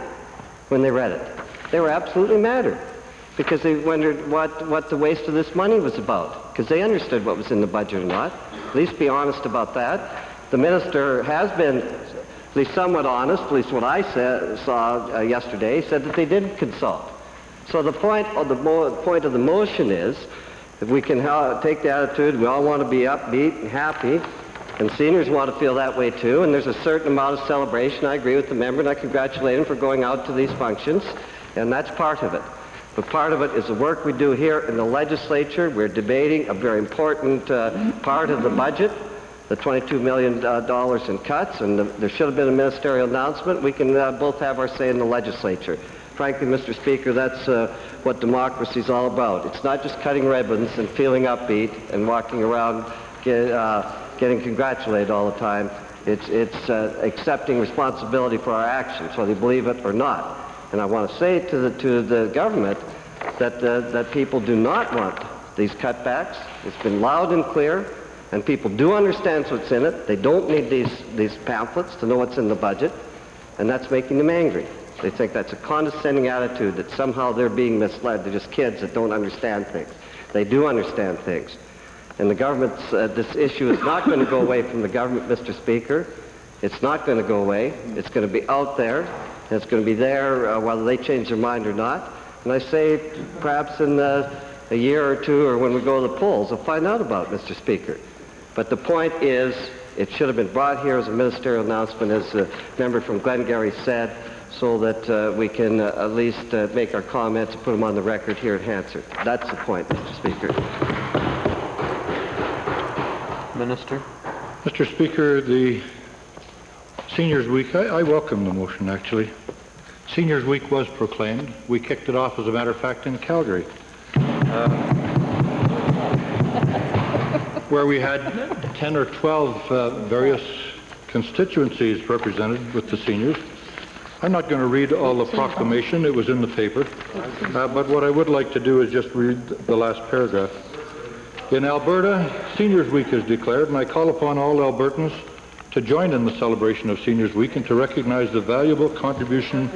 when they read it. They were absolutely madder because they wondered what the waste of this money was about, because they understood what was in the budget or not. At least be honest about that. The minister has been at least somewhat honest, at least what I saw yesterday, said that they didn't consult. So the point of the motion is, if we can take the attitude, we all want to be upbeat and happy, and seniors want to feel that way too, and there's a certain amount of celebration. I agree with the member, and I congratulate him for going out to these functions, and that's part of it. But part of it is the work we do here in the legislature. We're debating a very important part of the budget, the $22 million in cuts, and there should have been a ministerial announcement. We can both have our say in the legislature. Frankly, Mr. Speaker, that's what democracy is all about. It's not just cutting ribbons and feeling upbeat and walking around getting congratulated all the time. It's accepting responsibility for our actions, whether you believe it or not. And I want to say to the government that people do not want these cutbacks. It's been loud and clear. And people do understand what's in it. They don't need these pamphlets to know what's in the budget, and that's making them angry. They think that's a condescending attitude, that somehow they're being misled. They're just kids that don't understand things. They do understand things. And the government's, this issue is not going to go away from the government, Mr. Speaker. It's not going to go away. It's going to be out there, and it's going to be there whether they change their mind or not. And I say perhaps in a year or two, or when we go to the polls, we'll find out about it, Mr. Speaker. But the point is, it should have been brought here as a ministerial announcement, as the member from Glengarry said, so that we can at least make our comments and put them on the record here at Hansard. That's the point, Mr. Speaker. Minister. Mr. Speaker, the Seniors Week, I welcome the motion, actually. Seniors Week was proclaimed. We kicked it off, as a matter of fact, in Calgary, where we had 10 or 12 various constituencies represented with the seniors. I'm not going to read all the proclamation. It was in the paper. But what I would like to do is just read the last paragraph. In Alberta, Seniors Week is declared, and I call upon all Albertans to join in the celebration of Seniors Week and to recognize the valuable contribution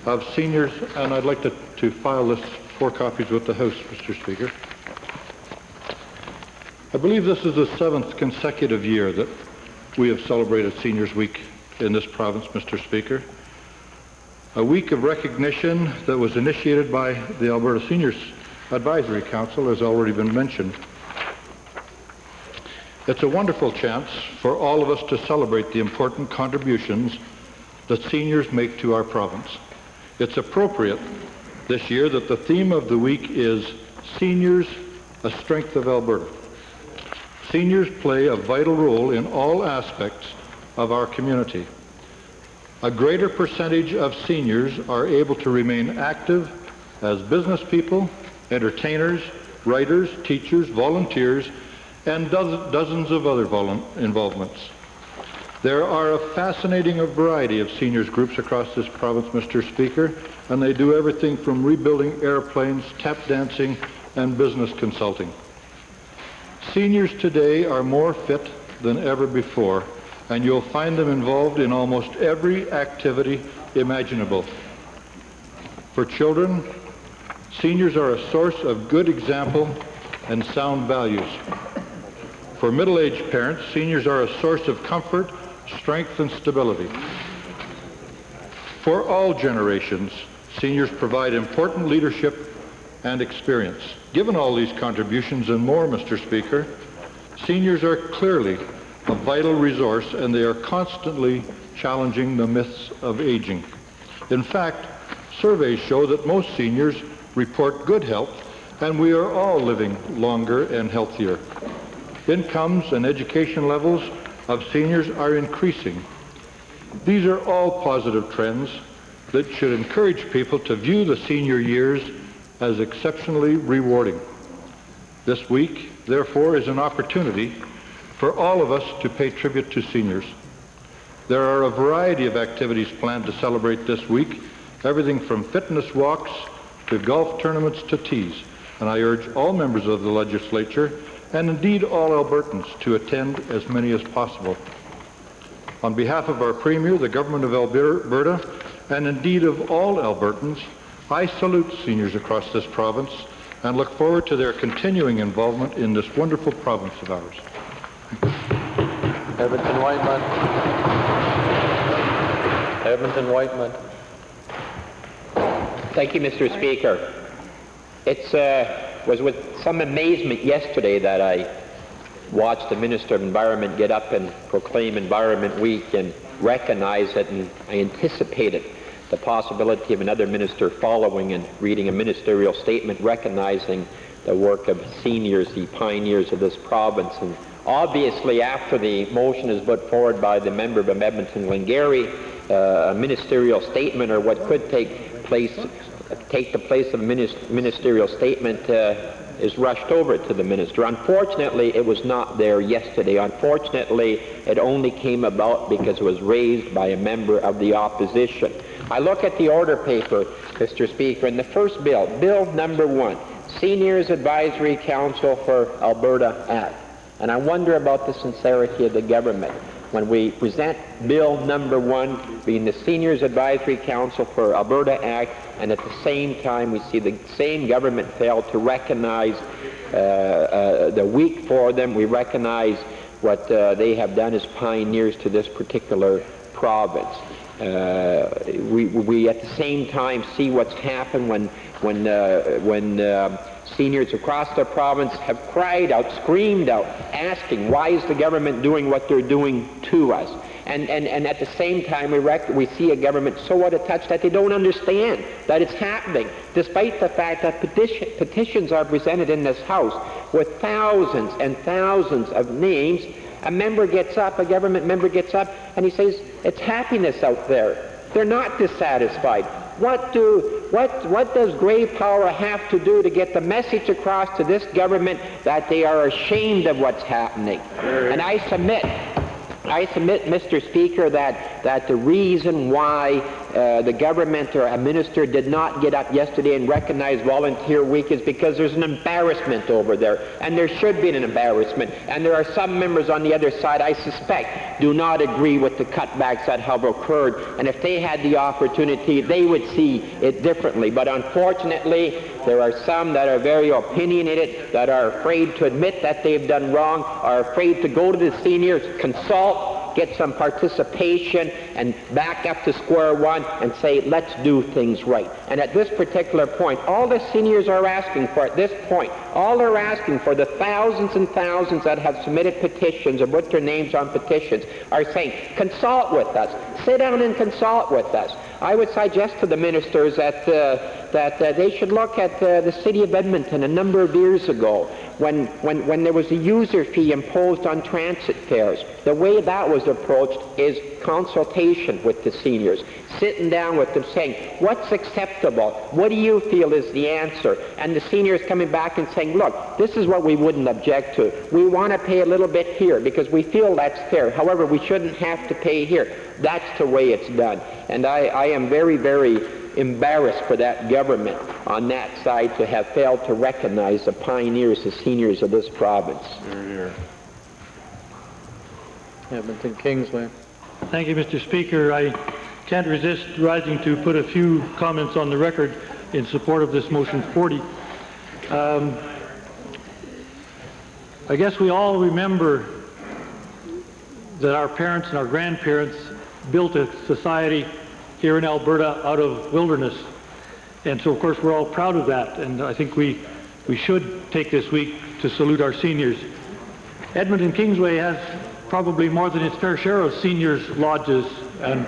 of seniors. And I'd like to file this 4 copies with the House, Mr. Speaker. I believe this is the 7th consecutive year that we have celebrated Seniors Week in this province, Mr. Speaker. A week of recognition that was initiated by the Alberta Seniors Advisory Council has already been mentioned. It's a wonderful chance for all of us to celebrate the important contributions that seniors make to our province. It's appropriate this year that the theme of the week is Seniors, a Strength of Alberta. Seniors play a vital role in all aspects of our community. A greater percentage of seniors are able to remain active as business people, entertainers, writers, teachers, volunteers, and dozens of other involvements. There are a fascinating variety of seniors groups across this province, Mr. Speaker, and they do everything from rebuilding airplanes, tap dancing, and business consulting. Seniors today are more fit than ever before, and you'll find them involved in almost every activity imaginable. For children, seniors are a source of good example and sound values. For middle-aged parents, seniors are a source of comfort, strength, and stability. For all generations, seniors provide important leadership and experience. Given all these contributions and more, Mr. Speaker, seniors are clearly a vital resource, and they are constantly challenging the myths of aging. In fact, surveys show that most seniors report good health, and we are all living longer and healthier. Incomes and education levels of seniors are increasing. These are all positive trends that should encourage people to view the senior years as exceptionally rewarding. This week, therefore, is an opportunity for all of us to pay tribute to seniors. There are a variety of activities planned to celebrate this week, everything from fitness walks to golf tournaments to teas, and I urge all members of the legislature and indeed all Albertans to attend as many as possible. On behalf of our Premier, the Government of Alberta, and indeed of all Albertans, I salute seniors across this province and look forward to their continuing involvement in this wonderful province of ours. Edmonton Whiteman. Edmonton Whiteman. Thank you, Mr. Speaker. It was with some amazement yesterday that I watched the Minister of Environment get up and proclaim Environment Week and recognize it, and I anticipated the possibility of another minister following and reading a ministerial statement recognizing the work of seniors, the pioneers of this province. And obviously, after the motion is put forward by the member of Edmonton Glengarry, a ministerial statement, or what could take the place of a ministerial statement, is rushed over to the minister. Unfortunately, it was not there yesterday. Unfortunately, it only came about because it was raised by a member of the opposition. I look at the order paper, Mr. Speaker, and the first bill, Bill number 1, Seniors Advisory Council for Alberta Act. And I wonder about the sincerity of the government when we present Bill number 1 being the Seniors Advisory Council for Alberta Act, and at the same time we see the same government fail to recognize the week for them. We recognize what they have done as pioneers to this particular province. We at the same time see what's happened when seniors across the province have cried out, screamed out, asking, why is the government doing what they're doing to us? And at the same time, we see a government so out of touch that they don't understand that it's happening, despite the fact that petitions are presented in this House with thousands and thousands of names. A member gets up, a government member gets up, and he says, it's happiness out there. They're not dissatisfied. What does Grey Power have to do to get the message across to this government that they are ashamed of what's happening? And I submit, Mr. Speaker, that the reason why the government or a minister did not get up yesterday and recognize Volunteer Week is because there's an embarrassment over there, and there should be an embarrassment. And there are some members on the other side, I suspect, do not agree with the cutbacks that have occurred, and if they had the opportunity, they would see it differently. But unfortunately, there are some that are very opinionated, that are afraid to admit that they've done wrong, are afraid to go to the seniors, consult, get some participation, and back up to square one and say, let's do things right. And at this particular point, all the seniors are asking for at this point, all they're asking for, the thousands and thousands that have submitted petitions or put their names on petitions, are saying, consult with us, sit down and consult with us. I would suggest to the ministers that they should look at the city of Edmonton a number of years ago when there was a user fee imposed on transit fares. The way that was approached is consultation with the seniors, sitting down with them saying, what's acceptable? What do you feel is the answer? And the seniors coming back and saying, look, this is what we wouldn't object to. We want to pay a little bit here because we feel that's fair. However, we shouldn't have to pay here. That's the way it's done. And I am very, very embarrassed for that government on that side to have failed to recognize the pioneers, the seniors of this province. Edmonton Kingsway. Thank you, Mr. Speaker. I can't resist rising to put a few comments on the record in support of this motion 40. I guess we all remember that our parents and our grandparents built a society here in Alberta out of wilderness. And so, of course, we're all proud of that. And I think we should take this week to salute our seniors. Edmonton Kingsway has probably more than its fair share of seniors' lodges, and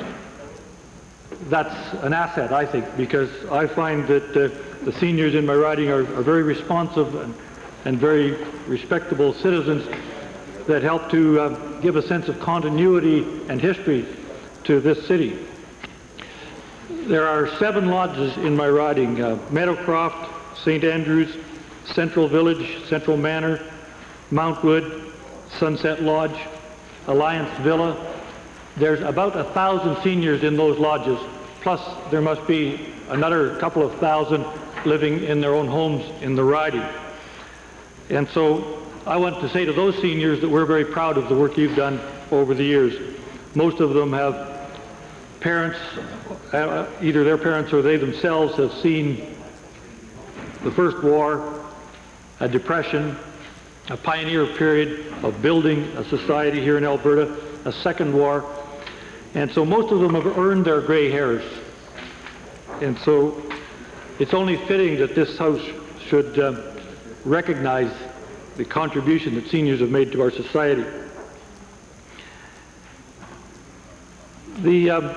that's an asset, I think, because I find that the seniors in my riding are very responsive and very respectable citizens that help to give a sense of continuity and history to this city. There are 7 lodges in my riding: Meadowcroft, St. Andrews, Central Village, Central Manor, Mountwood, Sunset Lodge, Alliance Villa. There's about 1,000 seniors in those lodges, plus there must be another couple of thousand living in their own homes in the riding. And so I want to say to those seniors that we're very proud of the work you've done over the years. Most of them have parents, either their parents or they themselves have seen the First War, a Depression, a pioneer period of building a society here in Alberta, a Second War, and so most of them have earned their gray hairs. And so it's only fitting that this House should recognize the contribution that seniors have made to our society. The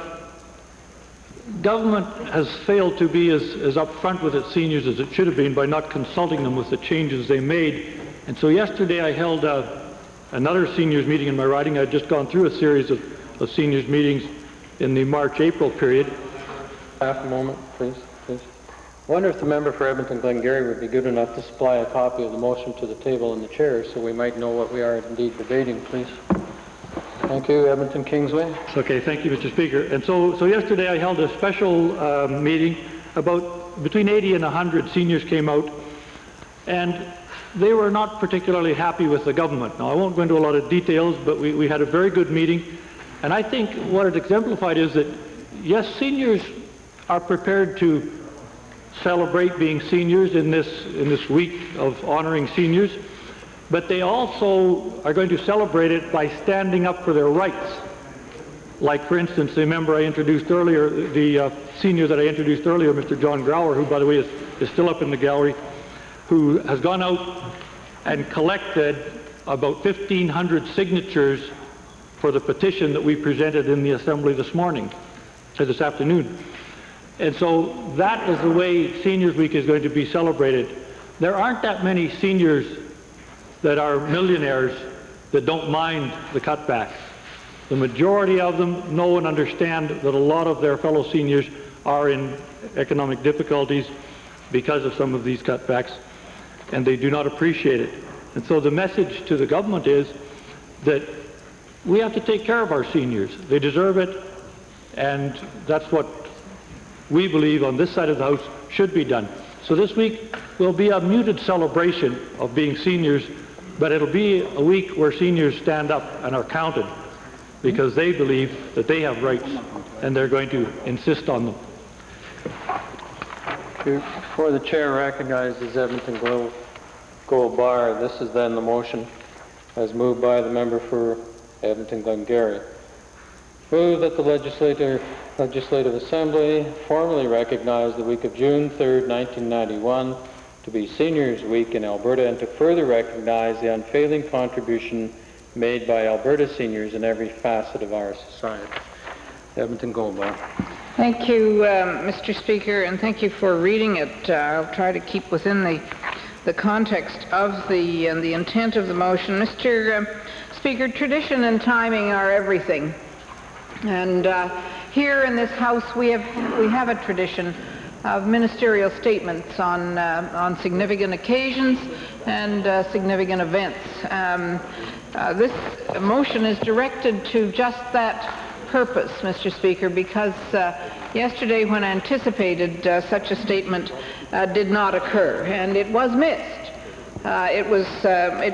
government has failed to be as upfront with its seniors as it should have been by not consulting them with the changes they made. And so yesterday I held another seniors meeting in my riding. I'd just gone through a series of seniors meetings in the March-April period. Half a moment, please. I wonder if the member for Edmonton Glengarry would be good enough to supply a copy of the motion to the table in the chair so we might know what we are indeed debating, please. Thank you. Edmonton Kingsway. Okay, thank you, Mr. Speaker. And so yesterday I held a special meeting. About between 80 and 100 seniors came out, and they were not particularly happy with the government. Now, I won't go into a lot of details, but we had a very good meeting. And I think what it exemplified is that, yes, seniors are prepared to celebrate being seniors in this week of honoring seniors, but they also are going to celebrate it by standing up for their rights. Like, for instance, the member I introduced earlier, the senior that I introduced earlier, Mr. John Grauer, who, by the way, is still up in the gallery, who has gone out and collected about 1,500 signatures for the petition that we presented in the Assembly this afternoon. And so that is the way Seniors Week is going to be celebrated. There aren't that many seniors that are millionaires that don't mind the cutbacks. The majority of them know and understand that a lot of their fellow seniors are in economic difficulties because of some of these cutbacks, and they do not appreciate it. And so the message to the government is that we have to take care of our seniors. They deserve it, and that's what we believe on this side of the House should be done. So this week will be a muted celebration of being seniors, but it'll be a week where seniors stand up and are counted because they believe that they have rights and they're going to insist on them. Before the chair recognizes Edmonton Gold Bar, this is then the motion as moved by the member for Edmonton Glengarry. Move that the Legislative Assembly formally recognize the week of June 3rd, 1991 to be Seniors Week in Alberta, and to further recognize the unfailing contribution made by Alberta seniors in every facet of our society. Edmonton Gold Bar. Thank you, Mr. Speaker, and thank you for reading it. I'll try to keep within the the context of the intent of the motion. Mr. Speaker, tradition and timing are everything. And here in this House, we have a tradition of ministerial statements on significant occasions and significant events. This motion is directed to just that purpose, Mr. Speaker, because yesterday when anticipated such a statement did not occur, and it was missed. It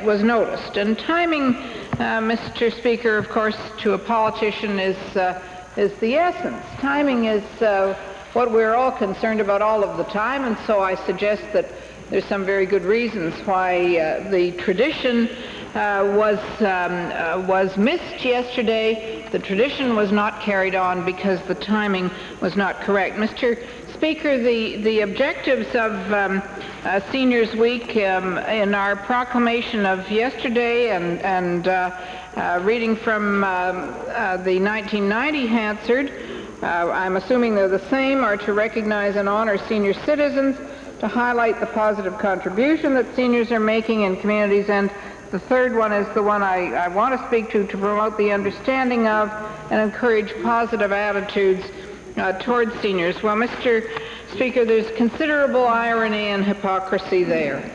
was noticed. And timing, Mr. Speaker, of course, to a politician is the essence. Timing is what we're all concerned about all of the time, and so I suggest that there's some very good reasons why the tradition was missed yesterday. The tradition was not carried on because the timing was not correct. Mr. Speaker, the objectives of Seniors Week in our proclamation of yesterday and reading from the 1990 Hansard, I'm assuming they're the same, are to recognize and honor senior citizens, to highlight the positive contribution that seniors are making in communities, and the third one is the one I want to speak to promote the understanding of and encourage positive attitudes towards seniors. Well, Mr. Speaker, there's considerable irony and hypocrisy there,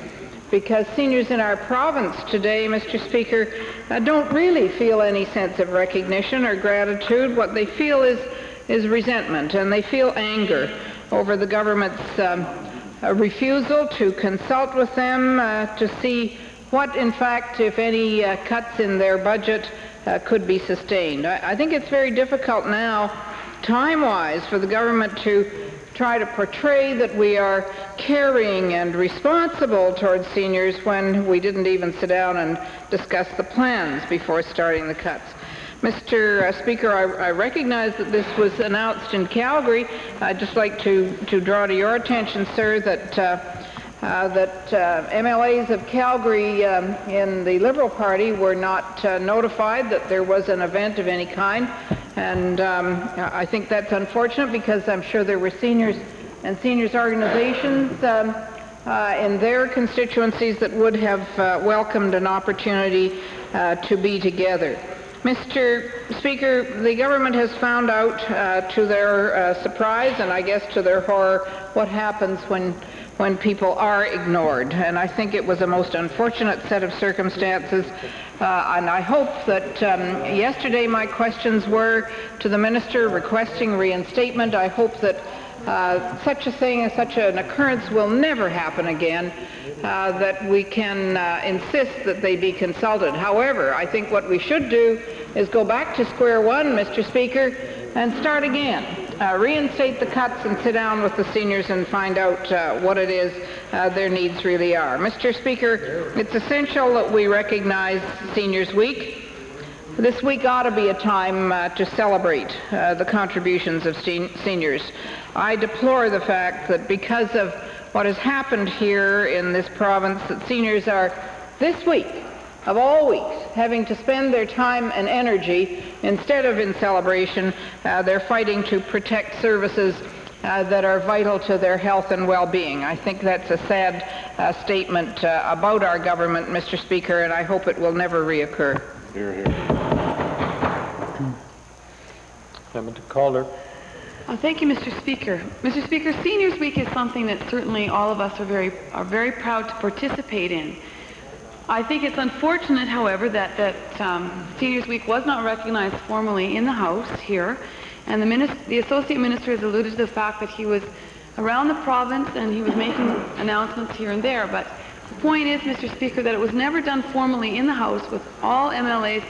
because seniors in our province today, Mr. Speaker, don't really feel any sense of recognition or gratitude. What they feel is resentment, and they feel anger over the government's refusal to consult with them to see what, in fact, if any, cuts in their budget could be sustained. I think it's very difficult now, time-wise, for the government to try to portray that we are caring and responsible towards seniors when we didn't even sit down and discuss the plans before starting the cuts. Mr. Speaker, I recognize that this was announced in Calgary. I'd just like to draw to your attention, sir, that MLAs of Calgary in the Liberal Party were not notified that there was an event of any kind, and I think that's unfortunate, because I'm sure there were seniors and seniors organizations in their constituencies that would have welcomed an opportunity to be together. Mr. Speaker, the government has found out to their surprise, and I guess to their horror, what happens when people are ignored. And I think it was a most unfortunate set of circumstances. And I hope that yesterday my questions were to the minister requesting reinstatement. I hope that such a thing, such an occurrence will never happen again, that we can insist that they be consulted. However, I think what we should do is go back to square one, Mr. Speaker, and start again. Reinstate the cuts and sit down with the seniors and find out what it is their needs really are. Mr. Speaker, it's essential that we recognize Seniors Week. This week ought to be a time to celebrate the contributions of seniors. I deplore the fact that because of what has happened here in this province, that seniors are, this week, of all weeks, having to spend their time and energy, instead of in celebration, they're fighting to protect services that are vital to their health and well-being. I think that's a sad statement about our government, Mr. Speaker, and I hope it will never reoccur. Hear, hear. Member Calder. Thank you, Mr. Speaker. Mr. Speaker, Seniors Week is something that certainly all of us are very proud to participate in. I think it's unfortunate, however, that Seniors Week was not recognized formally in the House here, and the Associate Minister has alluded to the fact that he was around the province and he was making announcements here and there. But the point is, Mr. Speaker, that it was never done formally in the House with all MLAs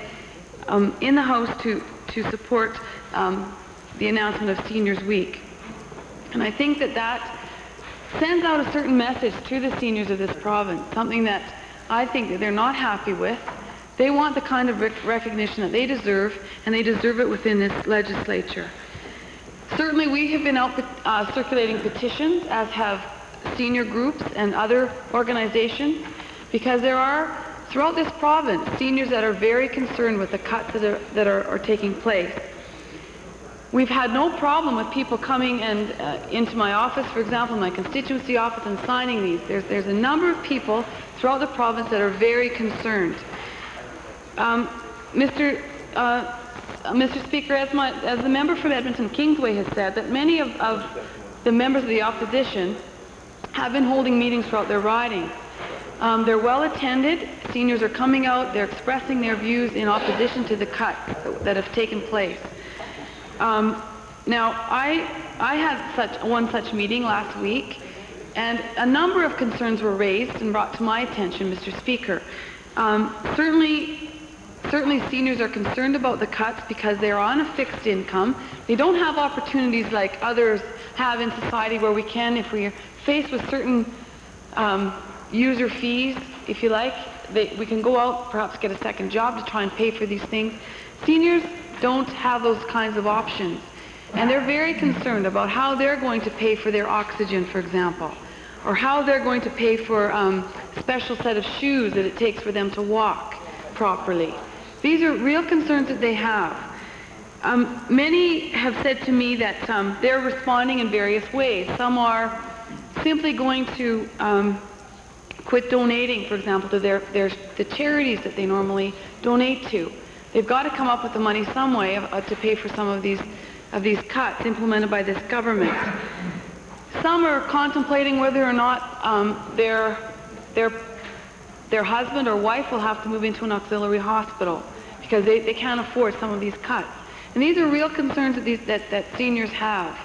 in the House to support the announcement of Seniors Week. And I think that sends out a certain message to the seniors of this province, something that I think that they're not happy with. They want the kind of recognition that they deserve, and they deserve it within this legislature. Certainly we have been out circulating petitions, as have senior groups and other organizations, because there are, throughout this province, seniors that are very concerned with the cuts that are taking place. We've had no problem with people coming and into my office, for example, my constituency office, and signing these. There's a number of people throughout the province that are very concerned. Mr. Speaker, as the member from Edmonton Kingsway has said, that many of the members of the opposition have been holding meetings throughout their riding. They're well attended. Seniors are coming out. They're expressing their views in opposition to the cuts that have taken place. Now, I had one such meeting last week, and a number of concerns were raised and brought to my attention, Mr. Speaker. Certainly seniors are concerned about the cuts because they're on a fixed income. They don't have opportunities like others have in society where we can, if we're faced with certain user fees, if you like, we can go out, perhaps get a second job to try and pay for these things. Seniors don't have those kinds of options. And they're very concerned about how they're going to pay for their oxygen, for example, or how they're going to pay for a special set of shoes that it takes for them to walk properly. These are real concerns that they have. Many have said to me that they're responding in various ways. Some are simply going to quit donating, for example, to the charities that they normally donate to. They've got to come up with the money some way to pay for some of these cuts implemented by this government. Some are contemplating whether or not their husband or wife will have to move into an auxiliary hospital because they can't afford some of these cuts. And these are real concerns that seniors have.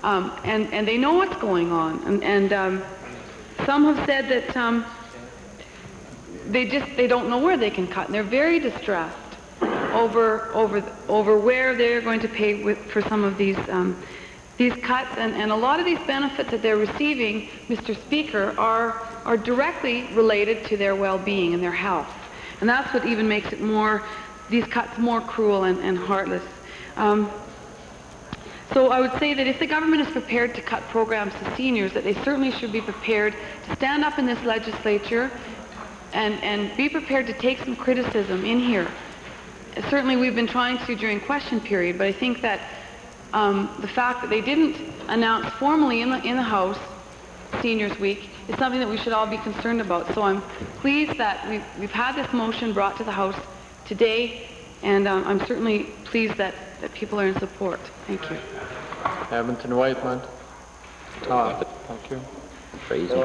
And they know what's going on. And some have said that they don't know where they can cut, and they're very distressed over where they're going to pay for some of these cuts, and a lot of these benefits that they're receiving, Mr. Speaker, are directly related to their well-being and their health, and that's what even makes these cuts more cruel and heartless. So I would say that if the government is prepared to cut programs to seniors, that they certainly should be prepared to stand up in this legislature and be prepared to take some criticism in here. Certainly we've been trying to during question period, but I think that the fact that they didn't announce formally in the House Seniors Week is something that we should all be concerned about. So I'm pleased that we've had this motion brought to the House today, and I'm certainly pleased that people are in support. Thank you. Edmonton Whiteman. Thank you. Crazy.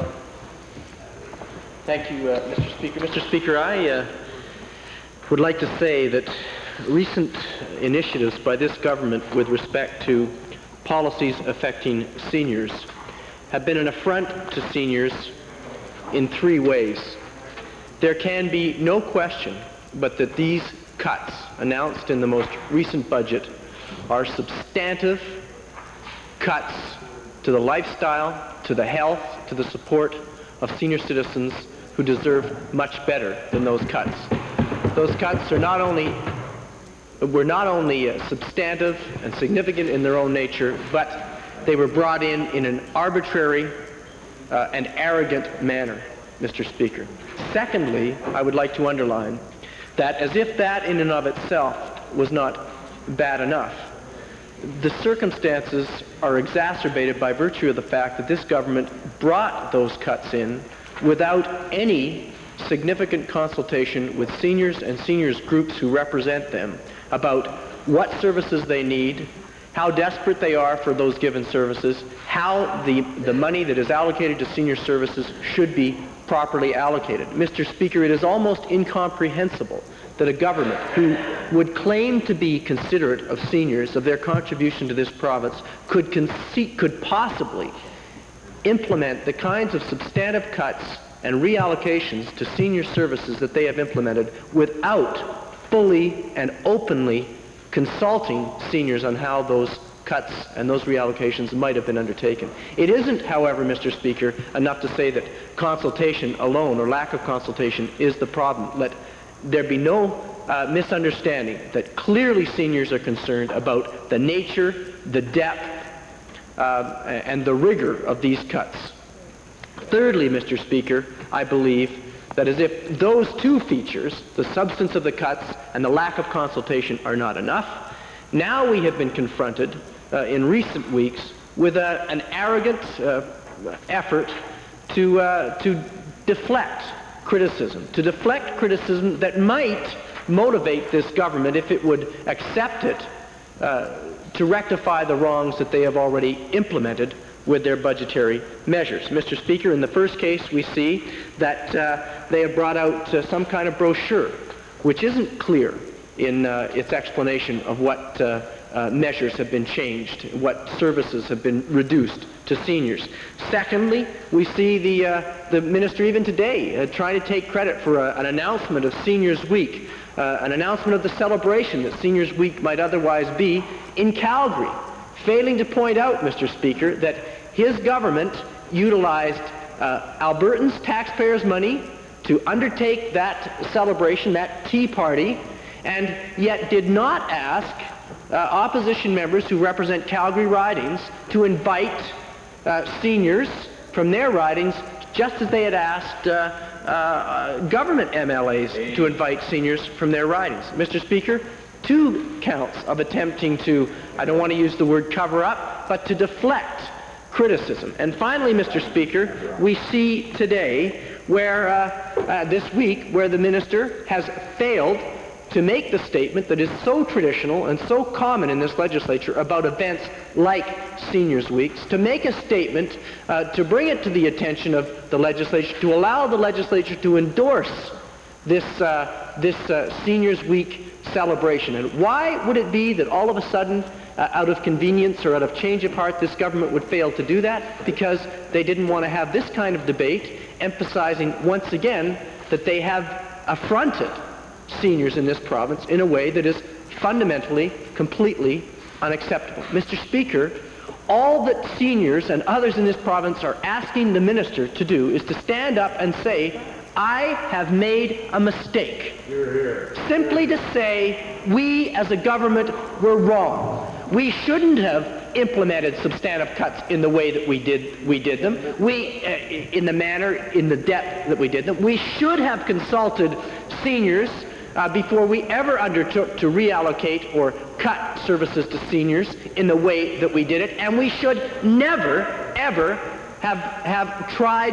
Thank you, Mr. Speaker. Mr. Speaker, I would like to say that recent initiatives by this government with respect to policies affecting seniors have been an affront to seniors in three ways. There can be no question but that these cuts announced in the most recent budget are substantive cuts to the lifestyle, to the health, to the support of senior citizens who deserve much better than those cuts. Those cuts were not only substantive and significant in their own nature, but they were brought in an arbitrary and arrogant manner, Mr. Speaker. Secondly, I would like to underline that as if that in and of itself was not bad enough, the circumstances are exacerbated by virtue of the fact that this government brought those cuts in without any significant consultation with seniors and seniors groups who represent them about what services they need, how desperate they are for those given services, how the money that is allocated to senior services should be properly allocated. Mr. Speaker, it is almost incomprehensible that a government who would claim to be considerate of seniors, of their contribution to this province, could possibly implement the kinds of substantive cuts and reallocations to senior services that they have implemented without fully and openly consulting seniors on how those cuts and those reallocations might have been undertaken. It isn't, however, Mr. Speaker, enough to say that consultation alone or lack of consultation is the problem. Let there be no misunderstanding that clearly seniors are concerned about the nature, the depth, and the rigor of these cuts. Thirdly, Mr. Speaker, I believe that as if those two features, the substance of the cuts and the lack of consultation, are not enough, Now we have been confronted in recent weeks with an arrogant effort to deflect criticism that might motivate this government, if it would accept it, to rectify the wrongs that they have already implemented with their budgetary measures. Mr. Speaker, in the first case, we see that they have brought out some kind of brochure which isn't clear in its explanation of what measures have been changed, what services have been reduced to seniors. Secondly, we see the minister even today trying to take credit for an announcement of Seniors Week, an announcement of the celebration that Seniors Week might otherwise be in Calgary, failing to point out, Mr. Speaker, that his government utilized Albertans' taxpayers' money to undertake that celebration, that tea party, and yet did not ask opposition members who represent Calgary ridings to invite seniors from their ridings, just as they had asked government MLAs to invite seniors from their ridings. Mr. Speaker, 2 counts of attempting to, I don't want to use the word cover up, but to deflect criticism. And finally, Mr. Speaker, we see today where, this week, where the minister has failed to make the statement that is so traditional and so common in this legislature about events like Seniors Weeks, to make a statement, to bring it to the attention of the legislature, to allow the legislature to endorse this Seniors Week celebration. And why would it be that all of a sudden, out of convenience or out of change of heart, this government would fail to do that? Because they didn't want to have this kind of debate, emphasizing once again that they have affronted seniors in this province in a way that is fundamentally, completely unacceptable. Mr. Speaker, all that seniors and others in this province are asking the minister to do is to stand up and say, I have made a mistake. Simply to say, we as a government were wrong. We shouldn't have implemented substantive cuts in the way that we did them. In the manner, in the depth that we did them. We should have consulted seniors before we ever undertook to reallocate or cut services to seniors in the way that we did it, and we should never, ever have tried